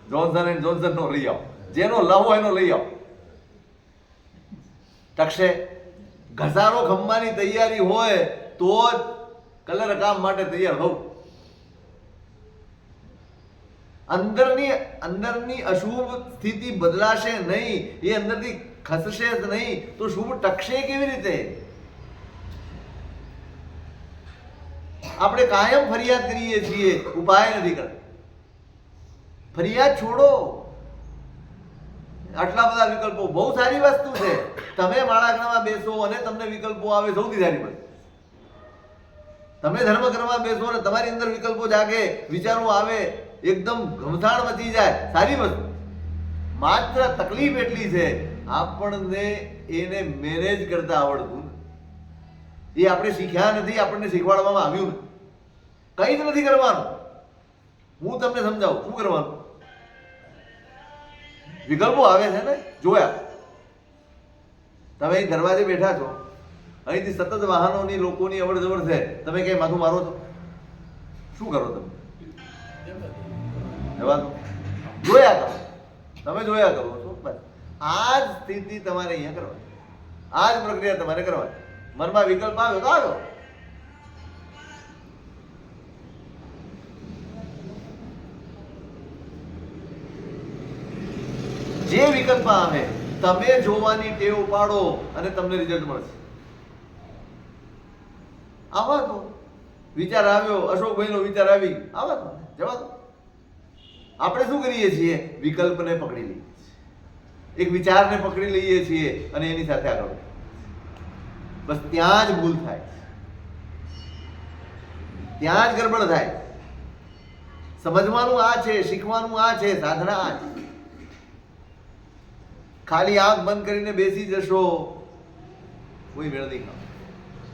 જોન્સન એન્ડ જોન્સન નો લઈ આવો, જેનો લાવો એનો લઈ આવો, ટકશે. ઘસારો ખંભાની તૈયારી હોય તો જ કલર કામ માટે તૈયાર થવું. અંદરની અશુભ સ્થિતિ બદલાશે નહીં, એ અંદરથી ખસશે જ નહીં, તો શુભ ટકશે કેવી રીતે? આપણે કાયમ ફરિયાદ કરીએ છીએ, ઉપાય નથી કરતા. ફરિયાદ છોડો. આટલા બધા વિકલ્પો બહુ સારી વસ્તુ છે. તમે માળાગ્રમાં બેસો અને તમને વિકલ્પો આવે, સૌથી સારી વસ્તુ. તમે ધર્મ કરવા બેસો અને તમારી અંદર વિકલ્પો જાગે, વિચારો આવે, એકદમ ઘમસાણ મચી જાય, સારી વસ્તુ. માત્ર તકલીફ એટલી છે, આપણને એને મેનેજ કરતા આવડતું નથી. એ આપણે શીખ્યા નથી, આપણને શીખવાડવામાં આવ્યું નથી. કંઈ જ નથી કરવાનું. હું તમને સમજાવું શું કરવાનું. વિકલ્પો આવે છે ને, જોયા. તમે અહીં દરવાજે બેઠા છો, અહીંથી સતત વાહનોની, લોકોની અવર જવર છે, તમે કઈ માથું મારો છો? શું કરો તમે? જવા દો. જોયા કરો, તમે જોયા કરો છો. બસ આ જ સ્થિતિ તમારે અહીંયા કરવાની, આ જ પ્રક્રિયા તમારે કરવાની. મનમાં વિકલ્પ આવ્યો તો આવ્યો. જે વિકલ્પ આવે તમે જોવાની ટેવ પાડો અને તમને રિઝલ્ટ મળશે. આવા તો વિચાર આવ્યો, અશોકભાઈનો વિચાર આવી, આવા તો જવા દો. આપણે શું કરીએ છીએ? વિકલ્પને પકડી લઈએ છીએ, એક વિચારને પકડી લઈએ છીએ અને એની સાથે આગળ. બસ ત્યાં જ ભૂલ થાય, ત્યાં જ ગડબડ થાય. સમજવાનું આ છે, શીખવાનું આ છે, સાધના આ છે. ખાલી આંખ બંધ કરીને બેસી જશો, કોઈ મેળ નહીં ખાવ.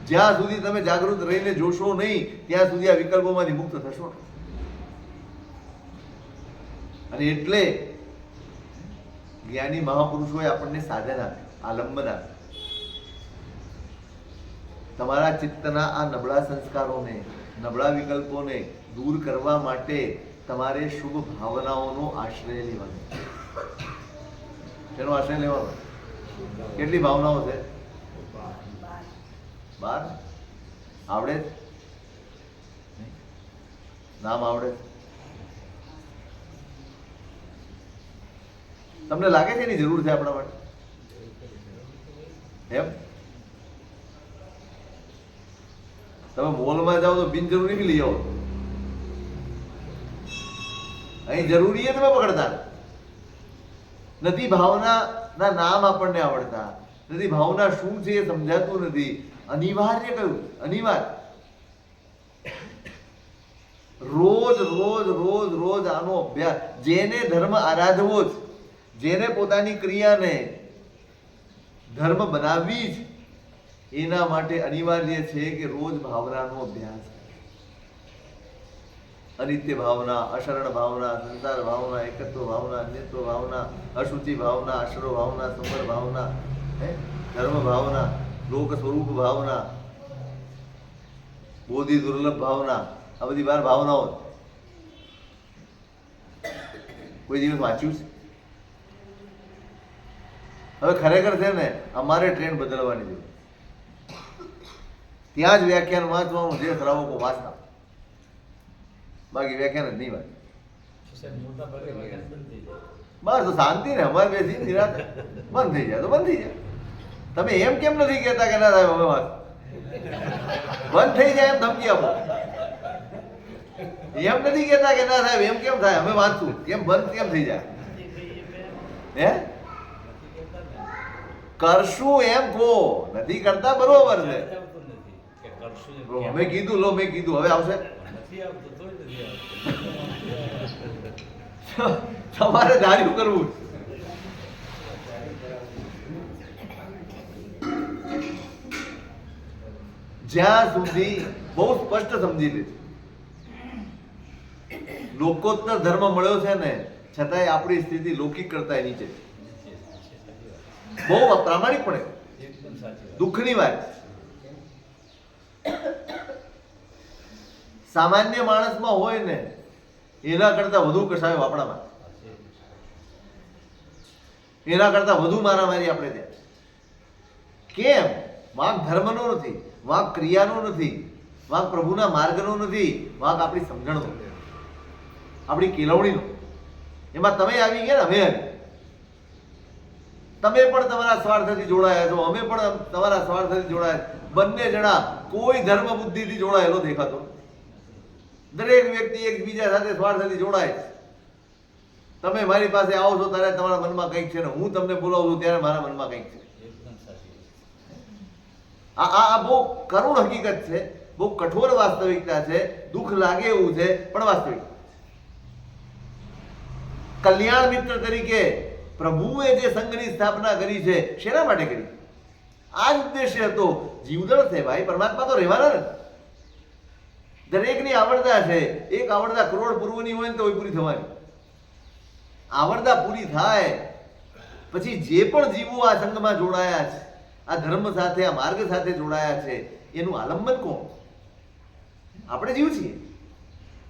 જ્યાં સુધી તમે જાગૃત રહીને જોશો નહીં, ત્યાં સુધી આ વિકલ્પોમાંથી મુક્ત થશો. અને એટલે જ્ઞાની મહાપુરુષોએ આપણને સાધન આપ્યું, આલંબન આપ્યું. તમારા ચિત્તના આ નબળા સંસ્કારોને, નબળા વિકલ્પોને દૂર કરવા માટે તમારે શુભ ભાવનાઓનો આશ્રય લેવાનો. એનો આશ્રય લેવાનો. કેટલી ભાવનાઓ છે? 12. આવડે? નામ આવડે? તમને લાગે છે એની જરૂર છે આપણા માટે? એમ તમે મોલમાં જાઓ તો બિનજરૂરી બી લઈ આવો. અહીં જરૂરી તમે પકડતા નથી. ભાવના ના નામ આપણને આવડતા નથી. ભાવના શું છે એ સમજાતું નથી. અનિવાર્ય કયું? અનિવાર્ય. રોજ રોજ રોજ રોજ આનો અભ્યાસ. જેને ધર્મ આરાધવો જ, જેને પોતાની ક્રિયાને ધર્મ બનાવવી જ, એના માટે અનિવાર્ય છે કે રોજ ભાવનાનો અભ્યાસ. અનિત્ય ભાવના, અશરણ ભાવના, સંસાર ભાવના, એકત્વ ભાવના, અન્યત્વ ભાવના, અશુચિ ભાવના, અશરો ભાવના, સંવર ભાવના, ધર્મ ભાવના, લોક સ્વરૂપ ભાવના, બોધિ દુર્લભ ભાવના, આ બધી 12 ભાવનાઓ. કોઈ દિવસ વાંચ્યું છે? હવે ખરેખર છે ને, અમારે ટ્રેન્ડ બદલવાની જરૂર. ત્યાં જ વ્યાખ્યાન વાંચવાનું, જે શ્રાવકો વાંચતા, બાકી વ્યાખ્યાન જ નહીં વાંચે. બસ શાંતિ ને, અમારે બેસી નિરાતે બંધ થઈ જાય તો બંધ થઈ જાય. તમે એમ કેમ નથી કહેતા કે ના સાહેબ અમે વાંચ બંધ થઈ જાય એમ ધમકી આપો? એમ નથી કહેતા કે ના સાહેબ એમ કેમ થાય, અમે વાંચશું, કેમ બંધ કેમ થઈ જાય? હે કરશું એમ કહો, નથી કરતા બરોબર છે. મેં કીધું, લો મેં કીધું, હવે આવશે. તમારે ધાર્યું કરવું. જ્યાં સુધી બહુ સ્પષ્ટ સમજી લે, લોકોત્તર ધર્મ મળ્યો છે ને, છતાંય આપણી સ્થિતિ લૌકિક કરતા નીચે. બહુ પ્રામાણિકપણે દુઃખની વાત. સામાન્ય માણસમાં હોય ને એના કરતા વધુ કસાયો આપણામાં, એના કરતા વધુ મારામારી આપણે ત્યાં. કેમ? વાંક ધર્મનો નથી, વાંક ક્રિયાનો નથી, વાંક પ્રભુના માર્ગનો નથી, વાંક આપણી સમજણનો, આપણી કેળવણીનો. એમાં તમે આવી ગયા ને અમે આવી. તમે પણ તમારા સ્વાર્થથી જોડાયા છો, અમે પણ તમારા સ્વાર્થથી જોડાયા. બંને જણા કોઈ ધર્મ બુદ્ધિથી જોડાયેલો દેખાતો. દરેક વ્યક્તિ એકબીજા સાથે સ્વાર્થથી જોડાય. તમે મારી પાસે આવો છો ત્યારે તમારા મનમાં કંઈક છે ને હું તમને બોલાવું છું ત્યારે મારા મનમાં કંઈક છે. આ બહુ કરુણ હકીકત છે, બહુ કઠોર વાસ્તવિકતા છે, દુઃખ લાગે એવું છે પણ વાસ્તવિક. કલ્યાણ મિત્ર તરીકે પ્રભુએ જે સંઘની સ્થાપના કરી છે શેના માટે કરી? આ જ ઉદ્દેશ્ય હતો. જીવદળ છે ભાઈ, પરમાત્મા તો રહેવાના નથી. દરેકની આવડતા છે. એક આવડતા કરોડ પૂર્વની હોય ને તો પૂરી થવાની. આવડતા પૂરી થાય પછી જે પણ જીવો આ સંઘમાં જોડાયા છે, આ ધર્મ સાથે, આ માર્ગ સાથે જોડાયા છે, એનું આલંબન કોણ? આપણે જીવ છીએ.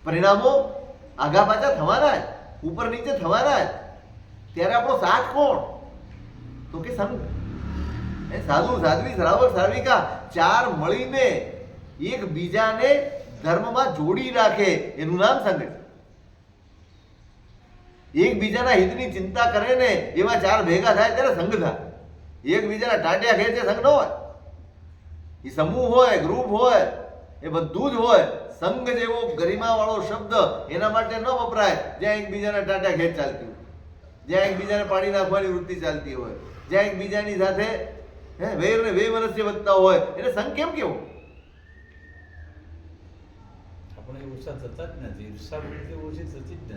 પરિણામો આગા પાછા થવાના જ, ઉપર નીચે થવાના જ. ત્યારે આપણો સાથ કોણ? તો કે સંઘ. સાધુ, સાધ્વી, શ્રાવક, શ્રાવિકા ચાર મળીને એકબીજાને ધર્મમાં જોડી રાખે એનું નામ સંઘ છે. એકબીજાના હિતની ચિંતા કરે ને એવા ચાર ભેગા થાય ત્યારે સંઘ થાય. એકબીજાના ટાંટિયા ખેંચે સંઘ ન હોય. એ સમૂહ હોય, ગ્રુપ હોય, એ બધું જ હોય. સંઘ જેવો ગરિમા વાળો શબ્દ એના માટે ન વપરાય જ્યાં એકબીજાના ટાંટિયા ખેંચ ચાલતી હોય, જ્યાં એકબીજાને પાડી નાખવાની વૃત્તિ ચાલતી હોય, જ્યાં એકબીજાની સાથે વેર ને વૈમનસ્ય વધતા હોય. એટલે સંઘ કેમ કેવો?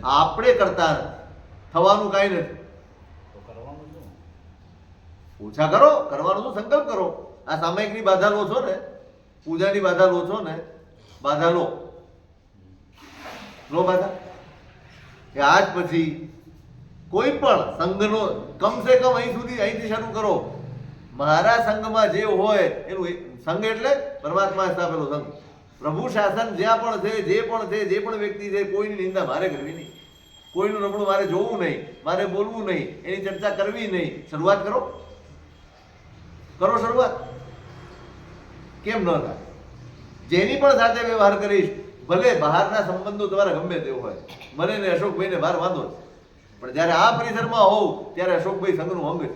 આપણે કરતા થવાનું કઈ નથી. ઓછા કરો, કરવાનું શું? સંકલ્પ કરો. આ સામાયિકની બાધા લો છો ને, પૂજાની બાધા લો છો ને, બાધા લો બાધા. કે આજ પછી કોઈ પણ સંઘનો કમસે કમ અહીંથી શરૂ કરો. મારા સંઘમાં જે હોય એનું સંઘ એટલે પરમાત્મા સ્થાપેલો સંઘ. પ્રભુ શાસન જ્યાં પણ છે, જે પણ છે, જે પણ વ્યક્તિ છે, કોઈની નિંદા મારે કરવી નહીં, કોઈનું નબળું મારે જોવું નહીં, મારે બોલવું નહીં, એની ચર્ચા કરવી નહીં. શરૂઆત કરો, કરો શરૂઆત. કેમ ન થાય? જેની પણ સાથે વ્યવહાર કરીશ, ભલે બહારના સંબંધો તમારા ગમે તેવો હોય, મને ને અશોકભાઈને બહાર વાંધો છે, પણ જ્યારે આ પરિસરમાં હોઉં ત્યારે અશોકભાઈ સંઘનું અંગ છે.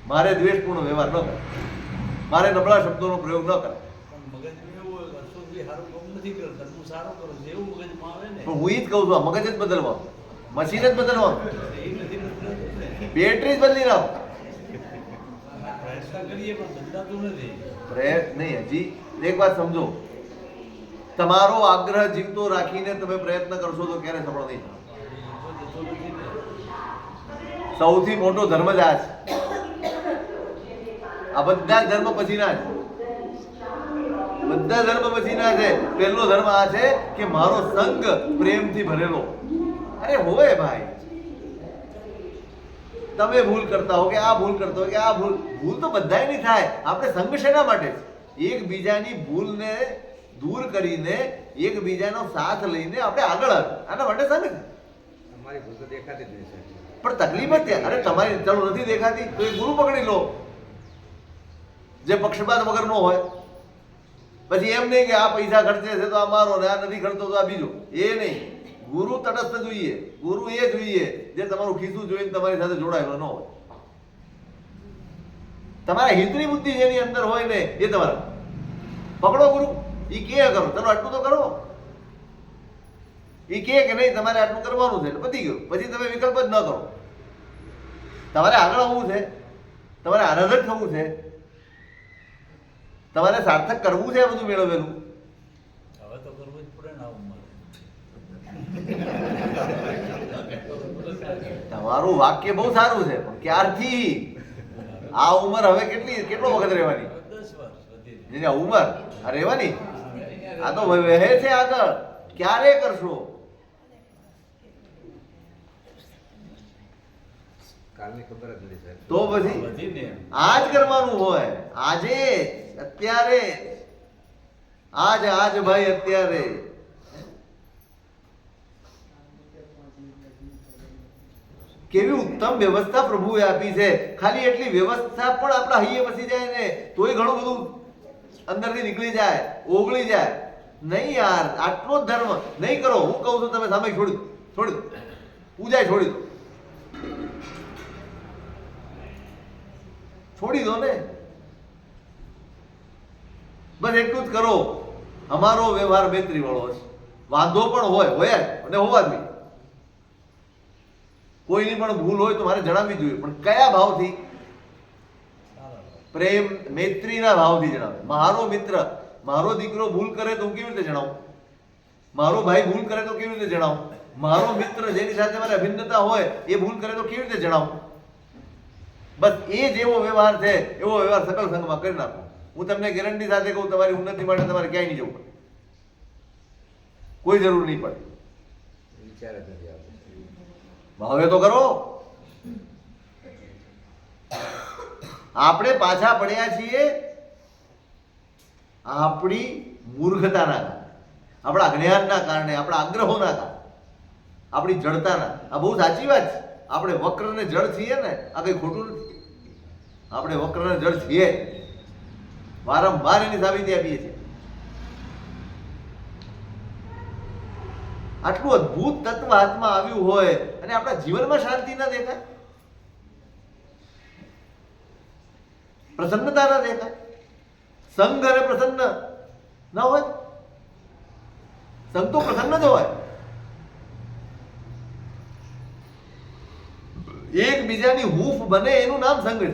મારે દ્વેષપૂર્ણ વ્યવહાર ન કરે, મારે નબળા શબ્દોનો પ્રયોગ ન કરે. પણ હું એ જ કહું છું, મગજ જ બદલવા, મશીન જ બદલવા, બેટરી જ બદલી નાખો. પ્રયત્ન નહીં. હજી એક વાત સમજો, તમારો આગ્રહ જીવતો રાખીને તમે પ્રયત્ન કરશો તો ક્યારે સફળ નહીં. સૌથી મોટો ધર્મ જ આ છે. આ બધા ધર્મ પછીના છે, બધા ધર્મ પછીના છે. પહેલો ધર્મ આ છે કે મારો સંગ પ્રેમથી ભરેલો. અરે હોય ભાઈ, તમે ભૂલ કરતા હો કે આ ભૂલ કરતા હો કે આ ભૂલ તો બધાય નહીં થાય. આપણે સંઘ શેના માટે છે? એકબીજાની ભૂલને દૂર કરીને એકબીજાનો સાથ લઈને આપણે આગળ આવે, આના માટે સંઘ છે. તમારી ભૂલ તો દેખાતી જ નહીં. પણ તકલીફ જ અરે તમારી ચાલો નથી દેખાતી તો એ ગુરુ પકડી લો જે પક્ષપાત વગર નો હોય. પછી એમ નહીં કે આ પૈસા ખર્ચે છે તો આ મારો ને આ નથી ખર્ચતો તો આ બીજો. એ નહીં, ગુરુ તટસ્થ જોઈએ. ગુરુ એ જોઈએ જે તમારું ખીસું જોઈને તમારી સાથે જોડાયેલો ન હોય. તમારા હિતની બુદ્ધિ જેની અંદર હોય ને એ તમારા પકડો ગુરુ. એ કે કરો, ચલો આટલું તો કરો. એ કે નહીં તમારે આટલું કરવાનું છે, પતી ગયું. પછી તમે વિકલ્પ જ ન કરો. તમારે આગળ આવવું છે, તમારે આરાધક થવું છે, તમારે સાર્થક કરવું છે. બધું મેળવેલું હવે તો કરવું જ પડે ને. તમારું વાક્ય બહુ સારું છે, પણ ક્યારથી? આ ઉંમર હવે કેટલો વખત રહેવાની? 10 વર્ષ વધી. ઉંમર આ રહેવાની, આ તો વહે છે આગળ. ક્યારે કરશો? કાલની ખબર જ નથી સાહેબ. તો પછી આજ કરવાનું હોય, આજે, અત્યારે. આજ ભાઈ અત્યારે કેવી ઉત્તમ વ્યવસ્થા પ્રભુએ આપી છે. ખાલી એટલી વ્યવસ્થા પણ આપણા હૈયે વસી જાય ને તોય ઘણું બધું અંદરથી નીકળી જાય, ઓગળી જાય. નહીં યાર, આટલો જ ધર્મ નહીં કરો. હું કહું છું તમે સામે છોડી દો, પૂજા છોડી દો, છોડી દો ને. બસ એટલું જ કરો. અમારો વ્યવહાર મૈત્રી વાળો છે. વાંધો પણ હોય અને હોવા જોઈએ. કોઈની પણ ભૂલ હોય તો મારે જણાવવી જોઈએ, પણ કયા ભાવથી? પ્રેમ મૈત્રીના ભાવથી જણાવે. મારો મિત્ર, મારો દીકરો ભૂલ કરે તો હું કેવી રીતે જણાવું? મારો ભાઈ ભૂલ કરે તો કેવી રીતે જણાવું? મારો મિત્ર જેની સાથે મારે અભિન્નતા હોય એ ભૂલ કરે તો કેવી રીતે જણાવું? બસ એ જેવો વ્યવહાર છે એવો વ્યવહાર સકલ સંઘમાં કરી નાખો. હું તમને ગેરંટી સાથે કહું, તમારી ઉન્નતિ માટે તમારે ક્યાંય નહીં જવું પડે, કોઈ જરૂર નહીં પડે. વિચાર જ નથી આવતો. હવે તો કરો. આપણે પાછા પડ્યા છીએ આપણી મૂર્ખતાના કારણે, આપણા જ્ઞાનના કારણે, આપણા આગ્રહોના કારણે, આપણી જડતાના. આ બહુ સાચી વાત છે. આપણે વક્ર ને જડ છીએ ને, આ કઈ ખોટું નથી. આપણે વક્ર ને જડ છીએ, વારંવાર એની સાબિતી આપીએ છીએ. આટલું અદ્ભુત તત્વ હાથમાં આવ્યું હોય અને આપણા જીવનમાં શાંતિ ના દેખાય, પ્રસન્નતા ના દેખાય, સંગ અને પ્રસન્ન ન હોય. સંગ તો પ્રસન્ન જ હોય. એકબીજાની હૂંફ બને એનું નામ સંગ છે.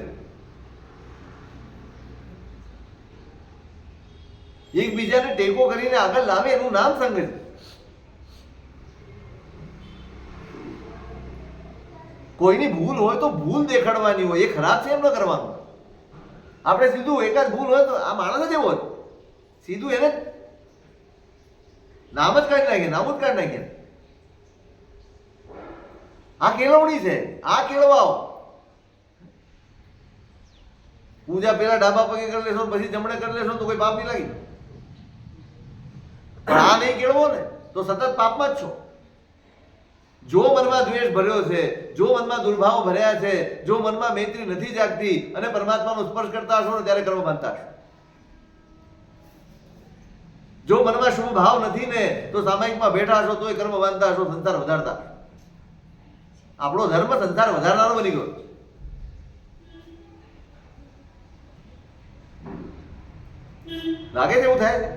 એકબીજાને ટેકો કરીને આગળ લાવે એનું નામ સંગ છે. કોઈની ભૂલ હોય તો ભૂલ દેખાડવાની હોય, એ ખરાબ છે એમ ન કરવાનું. આપણે સીધું એકાદ ભૂલ હોય તો આ માણસ જ એવો હોય, સીધું એને નામ જ કાઢી નાખીએ, નામ જ કાઢી નાખીએ. આ કેળવણી છે, આ કેળવાઓ. પૂજા પેલા ડાબા પગે કરી લેશો પછી જમણે કરી લેશો તો કોઈ પાપ નહીં લાગી. પણ આ નહીં કેળવો ને તો સતત પાપમાં જ છો. જો મનમાં દ્વેષ ભર્યો છે, જો મનમાં દુર્ભાવ ભર્યા છે, જો મનમાં મૈત્રી નથી જાગતી અને પરમાત્માનો સ્પર્શ કરતા હશો ને ત્યારે કર્મ બાંધતા હશો. જો મનમાં શુભ ભાવ નથી ને તો સામાયિકમાં બેઠા હશો તોય કર્મ બાંધતા હશો, સંસાર વધારતા હશો. આપણો ધર્મ સંસાર વધારનારો બની ગયો. લાગે છે એવું થાય છે?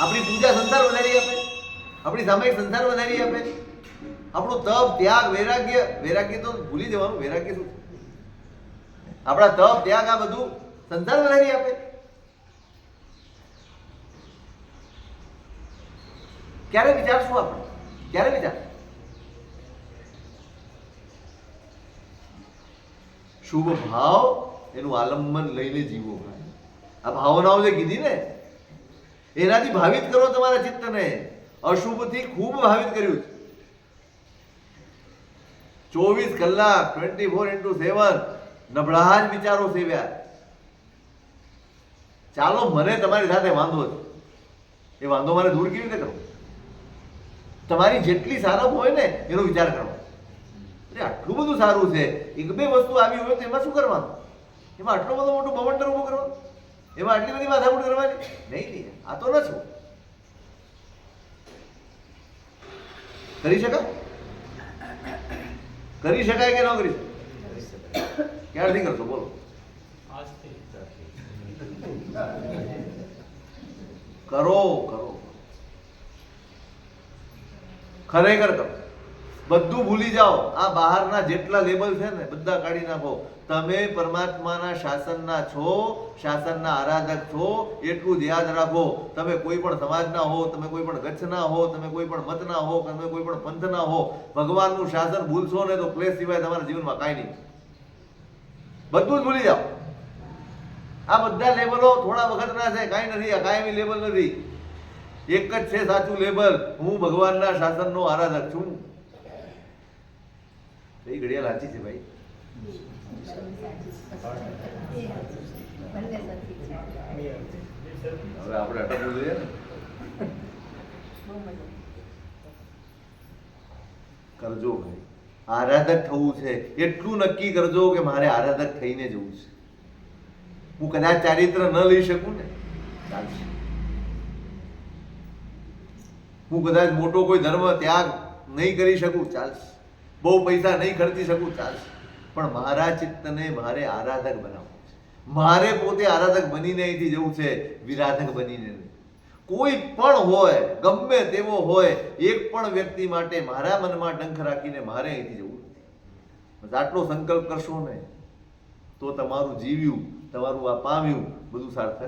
આપણી પૂજા સંસાર વધારી આપે, આપણી સામાયિક સંસાર વધારી આપે. આપણું તપ, ત્યાગ, વૈરાગ્ય, વૈરાગ્ય તો ભૂલી જવાનું. વૈરાગ્ય શું? આપણા તપ, ત્યાગ, આ બધું સંસાર વધારી આપે. ક્યારે વિચારશું આપણે? ક્યારે વિચાર? શુભ ભાવ એનું આલંબન લઈને જીવો. આ ભાવનાઓ જે કીધી ને એનાથી ભાવિત કરો તમારા ચિત્તને. અશુભથી ખૂબ ભાવિત કર્યું છે. 24 કલાક 24x7 નબળા જ વિચારો સેવ્યા. ચાલો મને તમારી સાથે વાંધો છે, એ વાંધો મારે દૂર કેવી રીતે કરવો? તમારી જેટલી સારપ હોય ને એનો વિચાર કરો. આટલું બધું સારું છે, એક બે વસ્તુ આવી હોય તો એમાં શું કરવાનું? એમાં આટલો બધો મોટો બવંડર ઉભો કરવાનો? એમાં આટલી બધી માથાકૂટ કરવાની? નહીં, આ તો ન છું. કરી શકાય? કરી શકાય કે ન કરી શકાય? ક્યારથી કરશો બોલો? આજથી. કરો કરો, ખરેખર કરો. બધું ભૂલી જાઓ. આ બહારના જેટલા લેબલ છે ને બધા કાઢી નાખો. તમે પરમાત્માના શાસનના છો, શાસનના આરાધક છો, એટલું જ યાદ રાખો. તમે કોઈ પણ સમાજના હો, તમે કોઈ પણ ગચ્છના હો, તમે કોઈ પણ મતના હો, તમે કોઈ પણ પંથના હો, ભગવાનનું શાસન ભૂલશો ને તો ક્લેશ સિવાય તમારા જીવનમાં કાંઈ નહીં. બધું જ ભૂલી જાઓ. આ બધા લેબલો થોડા વખતના છે, કાંઈ નથી. આ કાયમી લેબલ નથી. એક જ છે સાચું લેબલ, હું ભગવાનના શાસનનો આરાધક છું. એ ઘડિયાળ સાચી છે ભાઈ. હવે આપણે અટકવું જોઈએ ને. કરજો ભાઈ, આરાધક થવું છે એટલું નક્કી કરજો કે મારે આરાધક થઈને જવું છે. હું કદાચ ચારિત્ર ન લઈ શકું ને ચાલશે, હું કદાચ મોટો કોઈ ધર્મ ત્યાગ નહીં કરી શકું ચાલશે, બહુ પૈસા નહીં ખર્ચી શકું ચાલશે, પણ મારા ચિત્તને મારે આરાધક બનાવવું છે. મારે પોતે આરાધક બનીને અહીંથી જવું છે, વિરાધક બનીને નહીં. કોઈ પણ હોય, ગમે તેવો હોય, એક પણ વ્યક્તિ માટે મારા મનમાં ડંખ રાખીને મારે અહીંથી જવું નથી. બસ આટલો સંકલ્પ કરશો ને તો તમારું જીવ્યું, તમારું આ પામ્યું બધું સાર્થક